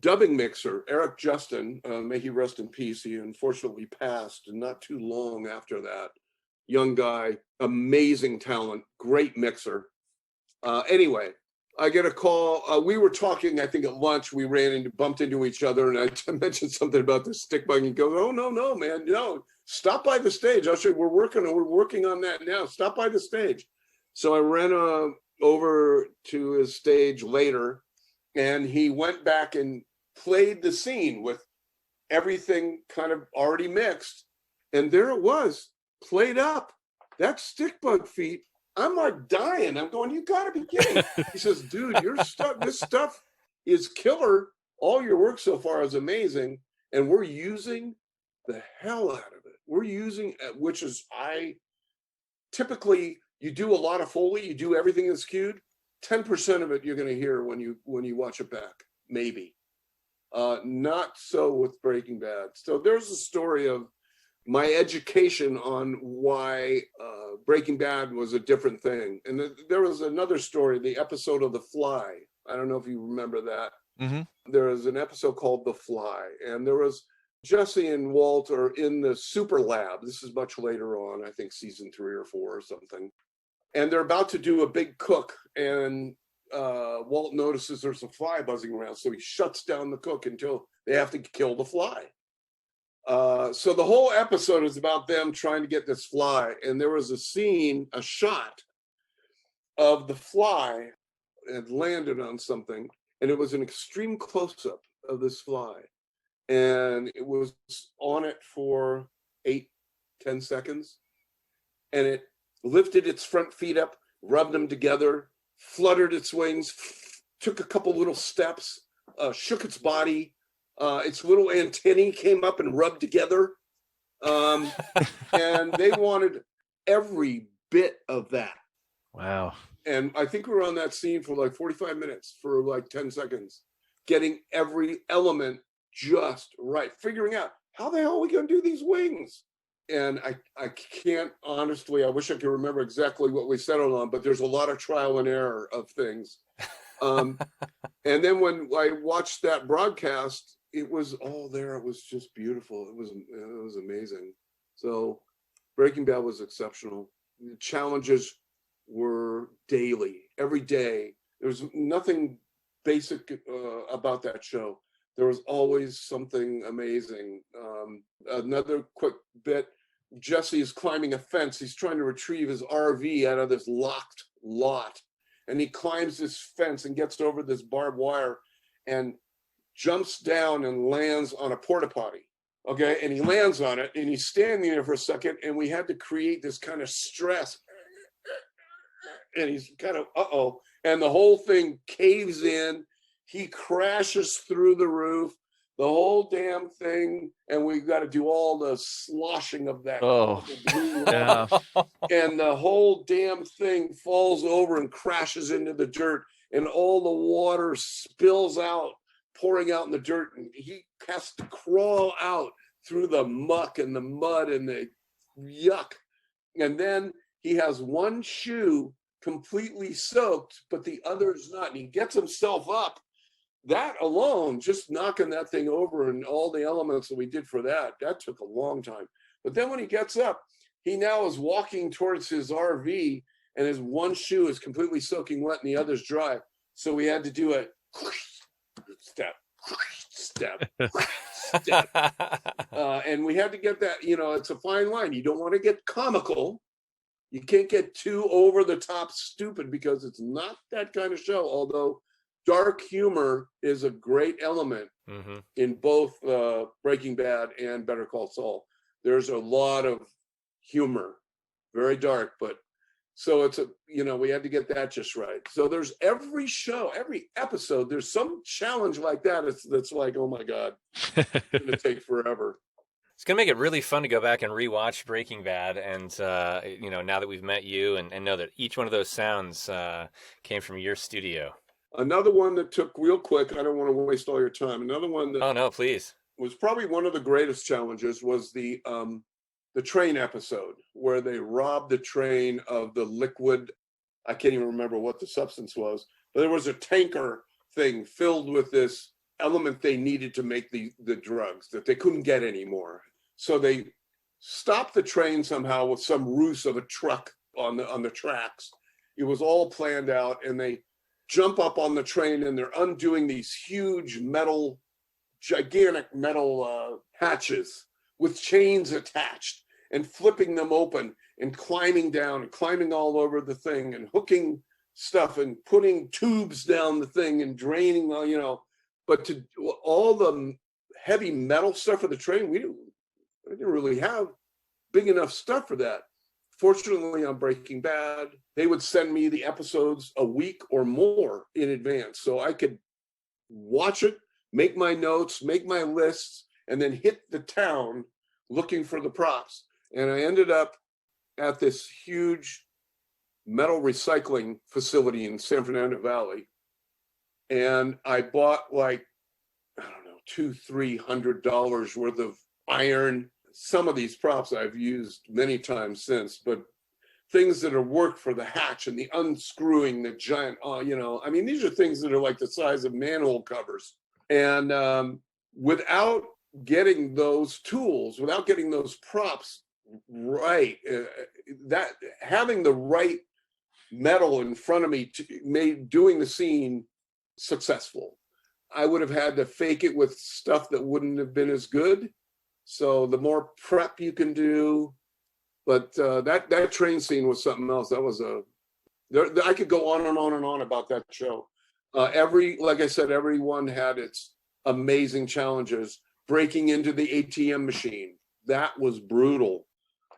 dubbing mixer, Eric Justin, may he rest in peace. He unfortunately passed, and not too long after that. Young guy, amazing talent, great mixer. Anyway, I get a call. We were talking, I think at lunch, we bumped into each other, and I mentioned something about the stick bug. He goes, "Oh, no, man, no, stop by the stage. I'll show you. We're working on that now. Stop by the stage." So I ran over to his stage later, and he went back and played the scene with everything kind of already mixed. And there it was, played up. That stick bug feat. I'm like dying. I'm going, "You gotta be kidding." He says, "Dude, this stuff is killer. All your work so far is amazing. And we're using the hell out of it. We're using, which is, typically you do a lot of Foley, you do everything that's skewed. 10% of it you're going to hear when you watch it back, maybe. Not so with Breaking Bad. So there's a story of my education on why Breaking Bad was a different thing. And there was another story, the episode of The Fly. I don't know if you remember that. Mm-hmm. There was an episode called The Fly, and there was Jesse and Walt are in the super lab. This is much later on, I think season 3 or 4 or something. And they're about to do a big cook, and Walt notices there's a fly buzzing around, so he shuts down the cook until they have to kill the fly. So the whole episode is about them trying to get this fly, and there was a shot of the fly. It landed on something, and it was an extreme close-up of this fly, and it was on it for 8-10 seconds, and it lifted its front feet up, rubbed them together, fluttered its wings, took a couple little steps, shook its body. Its little antennae came up and rubbed together. And they wanted every bit of that. Wow. And I think we were on that scene for like 45 minutes, for like 10 seconds, getting every element just right, figuring out how the hell are we going to do these wings? And I can't, honestly, I wish I could remember exactly what we settled on, but there's a lot of trial and error of things. And then when I watched that broadcast, it was all there. It was just beautiful. It was amazing. So Breaking Bad was exceptional. The challenges were daily, every day. There was nothing basic about that show. There was always something amazing. Another quick bit, Jesse is climbing a fence. He's trying to retrieve his RV out of this locked lot. And he climbs this fence and gets over this barbed wire and jumps down and lands on a porta potty. Okay, and he lands on it and he's standing there for a second, and we had to create this kind of stress. And he's kind of, uh-oh. And the whole thing caves in. He crashes through the roof, the whole damn thing, and we've got to do all the sloshing of that. Oh, yeah. And the whole damn thing falls over and crashes into the dirt, and all the water spills out, pouring out in the dirt, and he has to crawl out through the muck and the mud and the yuck. And then he has one shoe completely soaked, but the other's not, and he gets himself up. That alone, just knocking that thing over and all the elements that we did for that took a long time. But then when he gets up, he now is walking towards his RV, and his one shoe is completely soaking wet and the other's dry. So we had to do a step, step, death. And we had to get that, it's a fine line. You don't want to get comical. You can't get too over the top stupid because it's not that kind of show. Although dark humor is a great element in both Breaking Bad and Better Call Saul. There's a lot of humor, very dark, but so it's we had to get that just right. So there's every show, every episode, there's some challenge like that. That's like, oh my God, it's going to take forever. It's going to make it really fun to go back and rewatch Breaking Bad. And, now that we've met you and know that each one of those sounds came from your studio. Another one that took real quick, I don't want to waste all your time. Another one that oh, no, please. Was probably one of the greatest challenges was the train episode where they robbed the train of the liquid. I can't even remember what the substance was, but there was a tanker thing filled with this element they needed to make the drugs that they couldn't get anymore. So they stopped the train somehow with some ruse of a truck on the tracks. It was all planned out, and they jump up on the train and they're undoing these huge gigantic metal hatches with chains attached and flipping them open and climbing down and climbing all over the thing and hooking stuff and putting tubes down the thing and draining, but to all the heavy metal stuff for the train, we didn't really have big enough stuff for that. Fortunately, on Breaking Bad, they would send me the episodes a week or more in advance, so I could watch it, make my notes, make my lists, and then hit the town looking for the props. And I ended up at this huge metal recycling facility in San Fernando Valley. And I bought $200-300 worth of iron. Some of these props I've used many times since, but things that are worked for the hatch and the unscrewing the giant, these are things that are like the size of manhole covers. And without getting those tools, without getting those props right, that having the right metal in front of me made doing the scene successful. I would have had to fake it with stuff that wouldn't have been as good. So the more prep you can do, but that train scene was something else. That was I could go on and on and on about that show. Like I said, everyone had its amazing challenges. Breaking into the ATM machine, that was brutal.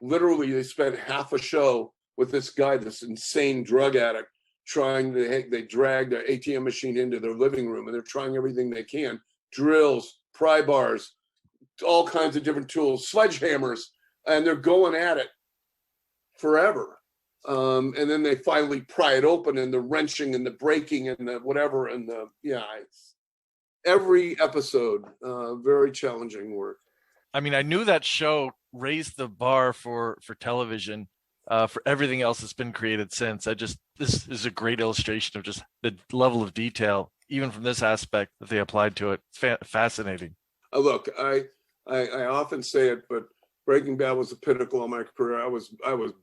Literally, they spent half a show with this guy, this insane drug addict, they dragged their ATM machine into their living room, and they're trying everything they can. Drills, pry bars, all kinds of different tools, sledgehammers, and they're going at it forever. And then they finally pry it open, and the wrenching and the breaking and the whatever, and every episode, very challenging work. I mean, I knew that show raised the bar for television, for everything else that's been created since. This is a great illustration of just the level of detail, even from this aspect that they applied to it. Fascinating. Look, I often say it, but Breaking Bad was the pinnacle of my career. I was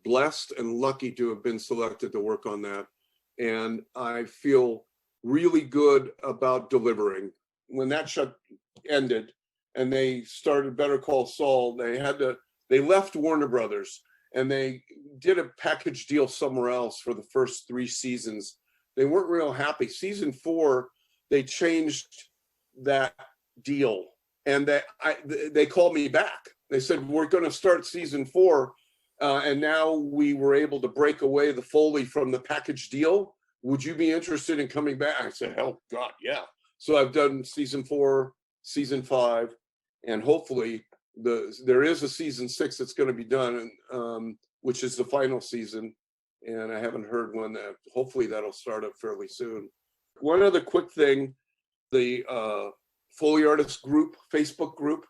blessed and lucky to have been selected to work on that, and I feel really good about delivering. When that shut ended and they started Better Call Saul, they left Warner Brothers and they did a package deal somewhere else for the first 3 seasons. They weren't real happy. Season 4, they changed that deal, and they called me back. They said, we're going to start season 4, and now we were able to break away the Foley from the package deal. Would you be interested in coming back? I said, hell, God, yeah. So I've done season 4, season 5, and hopefully there is a season 6 that's going to be done, which is the final season. And I haven't heard when that. Hopefully that'll start up fairly soon. One other quick thing: the Foley Artist group, Facebook group,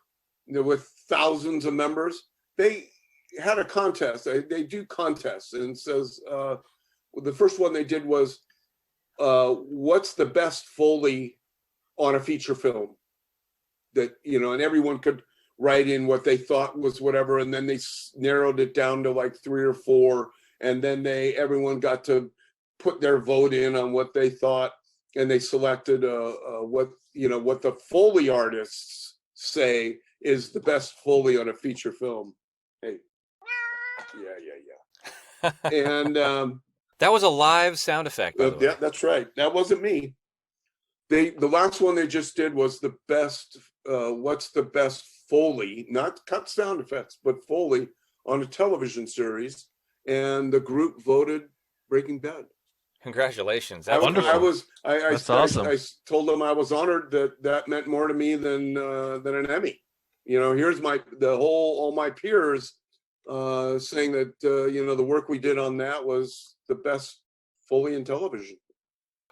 with thousands of members, they had a contest. They do contests, and it says the first one they did was, what's the best Foley on a feature film? That, and everyone could write in what they thought was whatever, and then they narrowed it down to like 3 or 4, and then everyone got to put their vote in on what they thought, and they selected what the Foley artists say is the best Foley on a feature film. Hey, yeah. And that was a live sound effect, by the way. Yeah, that's right. That wasn't me. The last one they just did was the best. What's the best Foley? Not cut sound effects, but Foley on a television series, and the group voted Breaking Bad. Congratulations! That's wonderful. That's awesome. I told them I was honored that meant more to me than an Emmy. Here's all my peers saying that the work we did on that was the best Foley in television.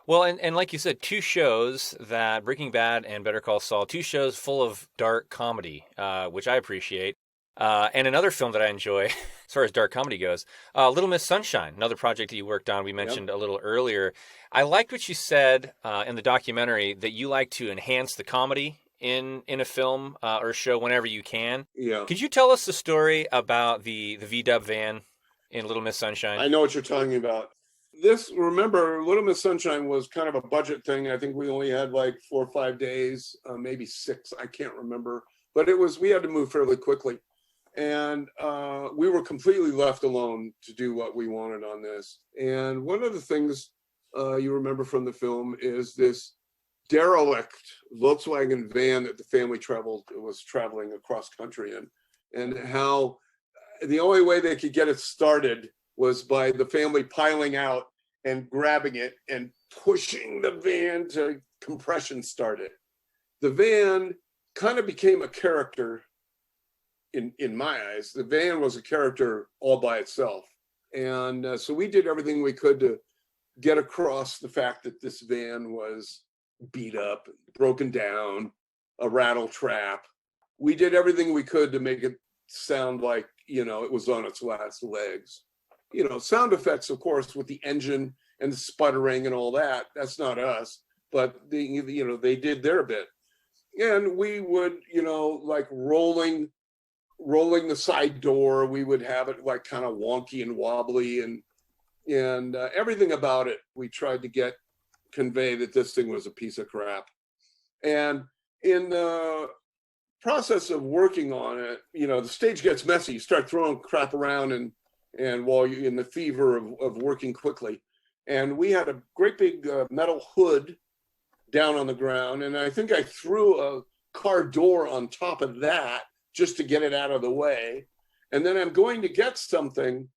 Well, and like you said, two shows, that Breaking Bad and Better Call Saul, two shows full of dark comedy, which I appreciate. And another film that I enjoy, as far as dark comedy goes, Little Miss Sunshine, another project that you worked on, we mentioned a little earlier. I liked what you said in the documentary, that you like to enhance the comedy in a film or a show whenever you can. Yeah. Could you tell us the story about the VW van in Little Miss Sunshine? I know what you're talking about. Remember, Little Miss Sunshine was kind of a budget thing. I think we only had like 4 or 5 days, maybe 6. I can't remember. But we had to move fairly quickly. And we were completely left alone to do what we wanted on this. And one of the things you remember from the film is this derelict Volkswagen van that the family was traveling across country in, and how the only way they could get it started was by the family piling out and grabbing it and pushing the van to compression start it. The van kind of became a character in my eyes. The van was a character all by itself. And so we did everything we could to get across the fact that this van was beat up, broken down, a rattle trap. We did everything we could to make it sound like, it was on its last legs. Sound effects, of course, with the engine and the sputtering and all that, that's not us, but they did their bit. And we would, like rolling the side door, we would have it like kind of wonky and wobbly, and everything about it, we tried to convey that this thing was a piece of crap. And in the process of working on it, the stage gets messy. You start throwing crap around and while you're in the fever of working quickly. And we had a great big metal hood down on the ground. And I think I threw a car door on top of that just to get it out of the way. And then I'm going to get something,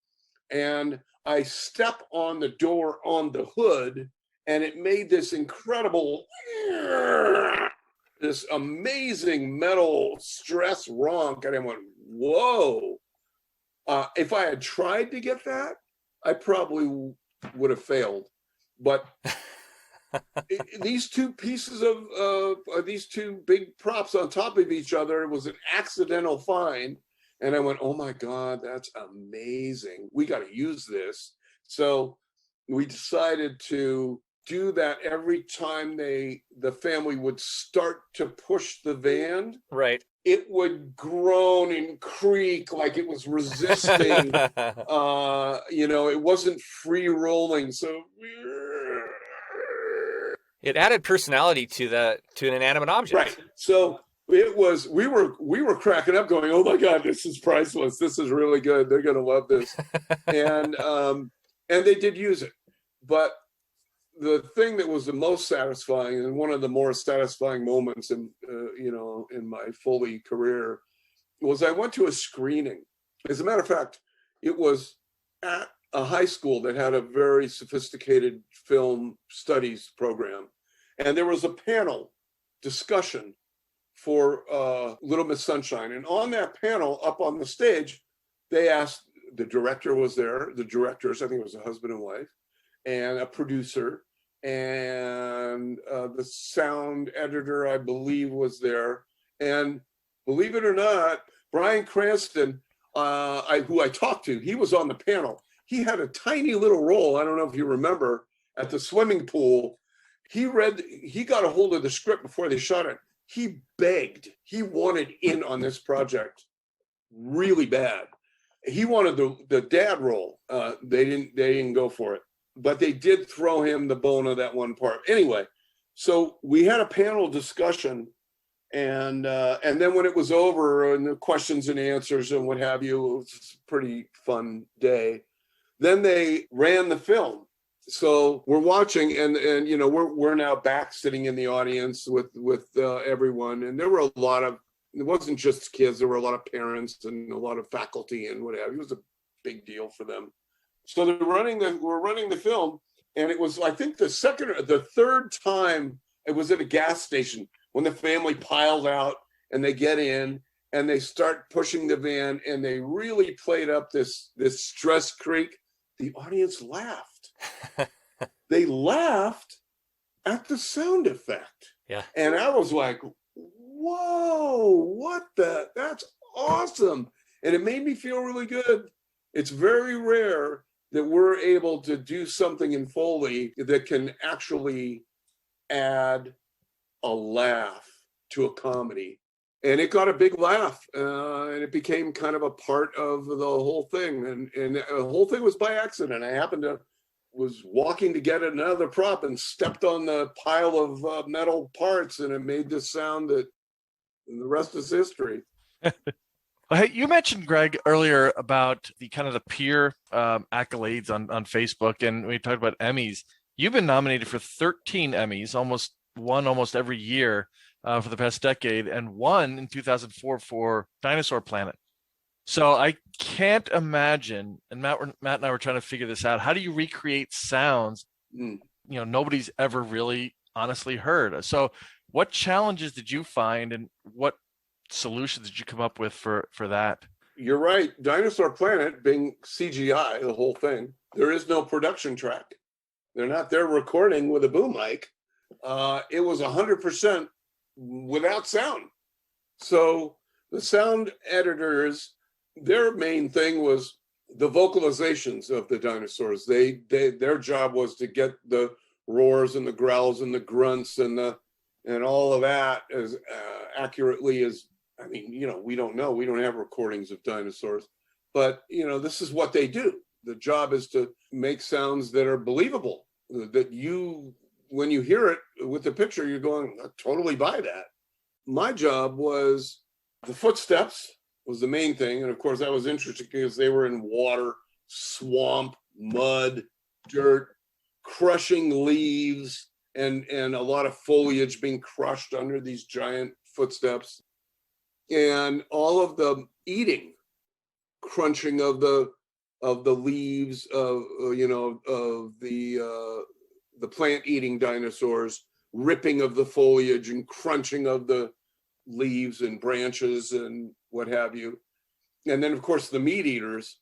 and I step on the door on the hood, and it made this incredible, this amazing metal stress ronk. And I went, whoa. If I had tried to get that, I probably would have failed. But these two pieces of these two big props on top of each other was an accidental find. And I went, oh my God, that's amazing. We got to use this. So we decided to do that every time the family would start to push the van. Right. It would groan and creak like it was resisting. It wasn't free rolling. So it added personality to an inanimate object. Right. So it was, we were cracking up going, oh my God, this is priceless. This is really good. They're going to love this. And they did use it. But the thing that was the most satisfying, and one of the more satisfying moments in my Foley career, was I went to a screening. As a matter of fact, it was at a high school that had a very sophisticated film studies program. And there was a panel discussion for Little Miss Sunshine. And on that panel, up on the stage, they asked, the director was there, the directors, I think it was a husband and wife, and a producer, and the sound editor, I believe, was there. And believe it or not, Brian Cranston, who I talked to, he was on the panel. He had a tiny little role, I don't know if you remember, at the swimming pool. He got a hold of the script before they shot it. He begged, he wanted in on this project really bad. He wanted the dad role. They didn't go for it. But they did throw him the bone of that one part. Anyway, so we had a panel discussion, And then when it was over and the questions and answers and what have you, it was a pretty fun day. Then they ran the film. So we're watching, and you know, we're now back sitting in the audience with everyone, and there were a lot of, it wasn't just kids, there were a lot of parents and a lot of faculty and what have you. It was a big deal for them. So we're running the film, and it was, I think, the third time it was at a gas station when the family piled out and they get in and they start pushing the van and they really played up this stress creek. The audience laughed. They laughed at the sound effect. Yeah. And I was like, whoa, that's awesome. And it made me feel really good. It's very rare that we're able to do something in Foley that can actually add a laugh to a comedy. And it got a big laugh, and it became kind of a part of the whole thing. And the whole thing was by accident. I was walking to get another prop and stepped on the pile of metal parts, and it made this sound that, and the rest is history. Well, hey, you mentioned, Greg, earlier about the kind of the peer accolades on Facebook, and we talked about Emmys. You've been nominated for 13 Emmys, won almost every year for the past decade, and won in 2004 for Dinosaur Planet. So I can't imagine, and Matt and I were trying to figure this out, how do you recreate sounds nobody's ever really honestly heard? So what challenges did you find, and what solutions did you come up with for that? You're right. Dinosaur Planet being CGI, the whole thing, there is no production track. They're not there recording with a boom mic. It was 100% without sound. So the sound editors, their main thing was the vocalizations of the dinosaurs. Their job was to get the roars and the growls and the grunts and all of that as accurately as, I mean, we don't know. We don't have recordings of dinosaurs, but this is what they do. The job is to make sounds that are believable, that when you hear it with the picture, you're going, I totally buy that. My job was the footsteps was the main thing. And of course that was interesting because they were in water, swamp, mud, dirt, crushing leaves, and a lot of foliage being crushed under these giant footsteps. And all of the eating, crunching of the leaves of the plant-eating dinosaurs, ripping of the foliage and crunching of the leaves and branches and what have you. And then, of course, the meat eaters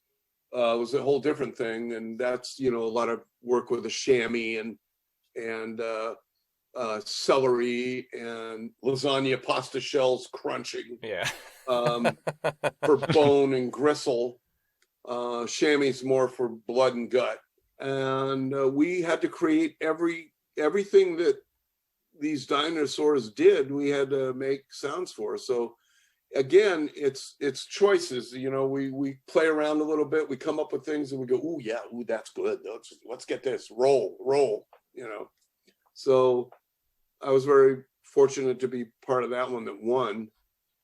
was a whole different thing. And that's, a lot of work with the chamois and celery and lasagna pasta shells crunching. Yeah. For bone and gristle. Chamois more for blood and gut. And we had to create everything that these dinosaurs did. We had to make sounds for. So again, it's choices. We play around a little bit. We come up with things and we go, "Ooh, yeah, ooh, that's good. Let's get this. Roll." So I was very fortunate to be part of that one that won.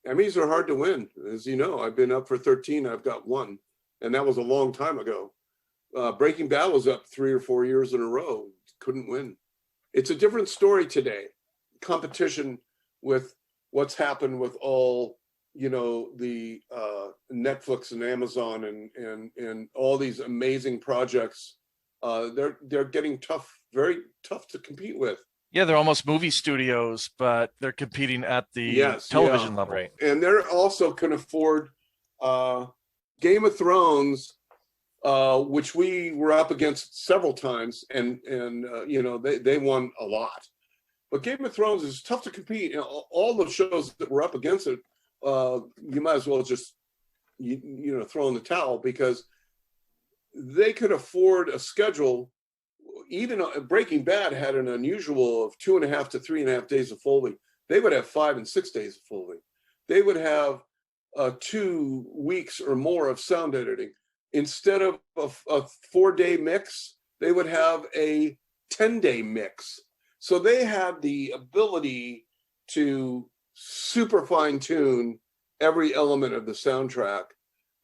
Emmys are hard to win, as you know. I've been up for 13. I've got one, and that was a long time ago. Breaking Bad was up 3 or 4 years in a row. Couldn't win. It's a different story today. Competition with what's happened with all, the Netflix and Amazon and all these amazing projects. They're getting tough, very tough to compete with. Yeah, they're almost movie studios, but they're competing at the television level. Right. And they're also can afford Game of Thrones, which we were up against several times, and they won a lot. But Game of Thrones is tough to compete. All the shows that were up against it, you might as well just throw in the towel, because they could afford a schedule. Even Breaking Bad had an unusual of 2.5 to 3.5 days of Foley. They would have 5 and 6 days of Foley. They would have 2 weeks or more of sound editing. Instead of a 4-day mix, they would have a 10-day mix. So they had the ability to super fine tune every element of the soundtrack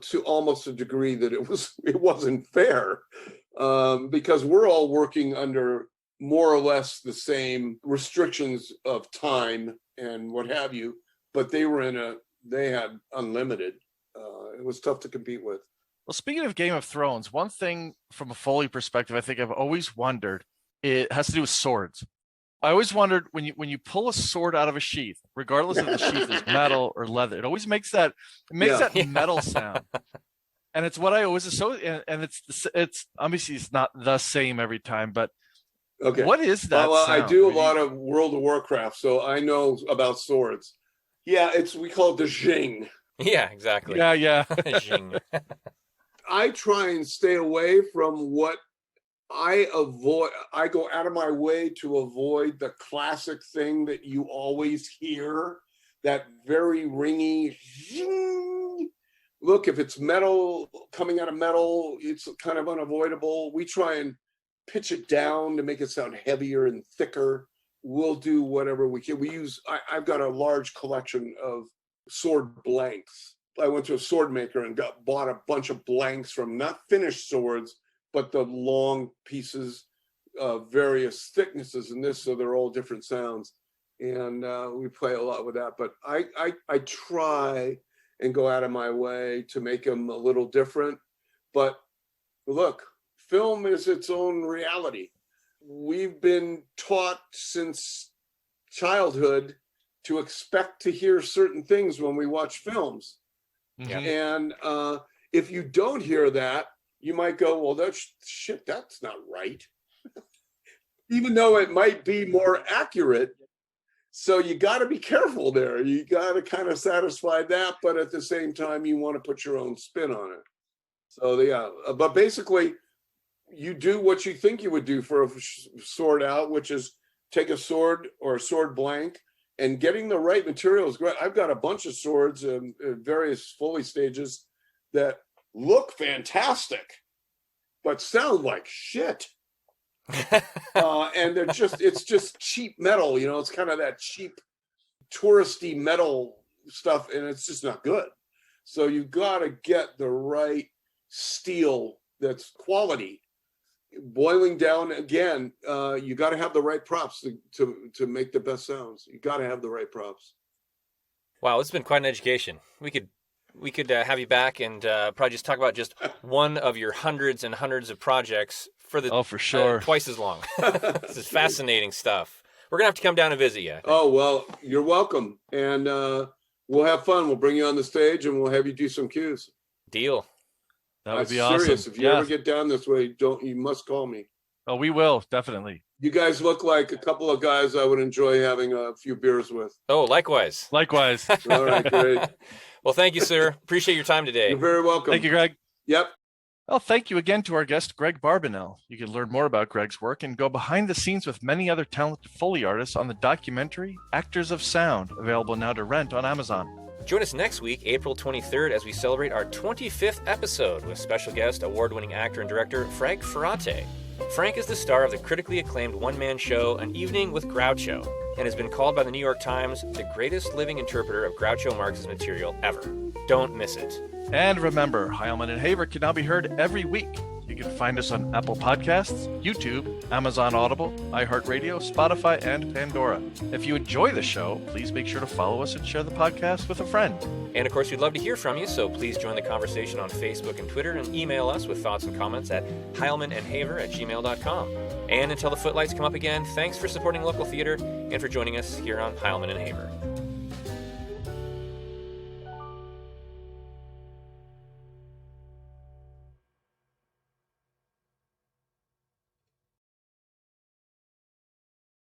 to almost a degree that it wasn't fair, because we're all working under more or less the same restrictions of time and what have you, but they had unlimited. It was tough to compete with. Well, speaking of Game of Thrones, one thing from a Foley perspective, I think I've always wondered, it has to do with swords. I always wondered when you pull a sword out of a sheath, regardless of the sheath is metal or leather, it always makes that metal sound. And it's what I always associate, and it's obviously it's not the same every time, but okay. What is that well, sound? I do a lot of World of Warcraft, so I know about swords. Yeah, we call it the zing. Yeah, exactly. Yeah. Zing. I try and stay away from what I avoid. I go out of my way to avoid the classic thing that you always hear, that very ringy zing. Look, if it's metal coming out of metal, it's kind of unavoidable. We try and pitch it down to make it sound heavier and thicker. We'll do whatever we can. I've got a large collection of sword blanks. I went to a sword maker and bought a bunch of blanks from not finished swords, but the long pieces of various thicknesses in this, so they're all different sounds. And we play a lot with that. But I try and go out of my way to make them a little different. But look, film is its own reality. We've been taught since childhood to expect to hear certain things when we watch films. Yeah. And if you don't hear that, you might go, well, that's not right. Even though it might be more accurate. So you got to be careful there. You got to kind of satisfy that, but at the same time, you want to put your own spin on it. So yeah, but basically, you do what you think you would do for a sword out, which is take a sword or a sword blank, and getting the right materials. I've got a bunch of swords in various Foley stages that look fantastic, but sound like shit. And it's just cheap metal, it's kind of that cheap touristy metal stuff, and it's just not good. So you've got to get the right steel that's quality. Boiling down again, you got to have the right props to make the best sounds. You got to have the right props. Wow, it's been quite an education. We could have you back and probably just talk about just one of your hundreds and hundreds of projects for sure twice as long. This is fascinating stuff. We're gonna have to come down and visit you. Oh well, you're welcome, and we'll have fun. We'll bring you on the stage and we'll have you do some cues. Deal. That would be serious. awesome. If you ever get down this way, you must call me. Oh, we will, definitely. You guys look like a couple of guys I would enjoy having a few beers with. Oh, likewise. Likewise. All right, great. Well, thank you, sir. Appreciate your time today. You're very welcome. Thank you, Gregg. Yep. Well, thank you again to our guest, Gregg Barbanell. You can learn more about Gregg's work and go behind the scenes with many other talented Foley artists on the documentary Actors of Sound, available now to rent on Amazon. Join us next week, April 23rd, as we celebrate our 25th episode with special guest, award-winning actor and director Frank Ferrante. Frank is the star of the critically acclaimed one-man show An Evening with Groucho, and has been called by the New York Times the greatest living interpreter of Groucho Marx's material ever. Don't miss it. And remember, Heilman and Haver can now be heard every week. You can find us on Apple Podcasts, YouTube, Amazon Audible, iHeartRadio, Spotify, and Pandora. If you enjoy the show, please make sure to follow us and share the podcast with a friend. And of course, we'd love to hear from you, so please join the conversation on Facebook and Twitter and email us with thoughts and comments at heilmanandhaver@gmail.com. And until the footlights come up again, thanks for supporting local theater and for joining us here on Heilman and Haver.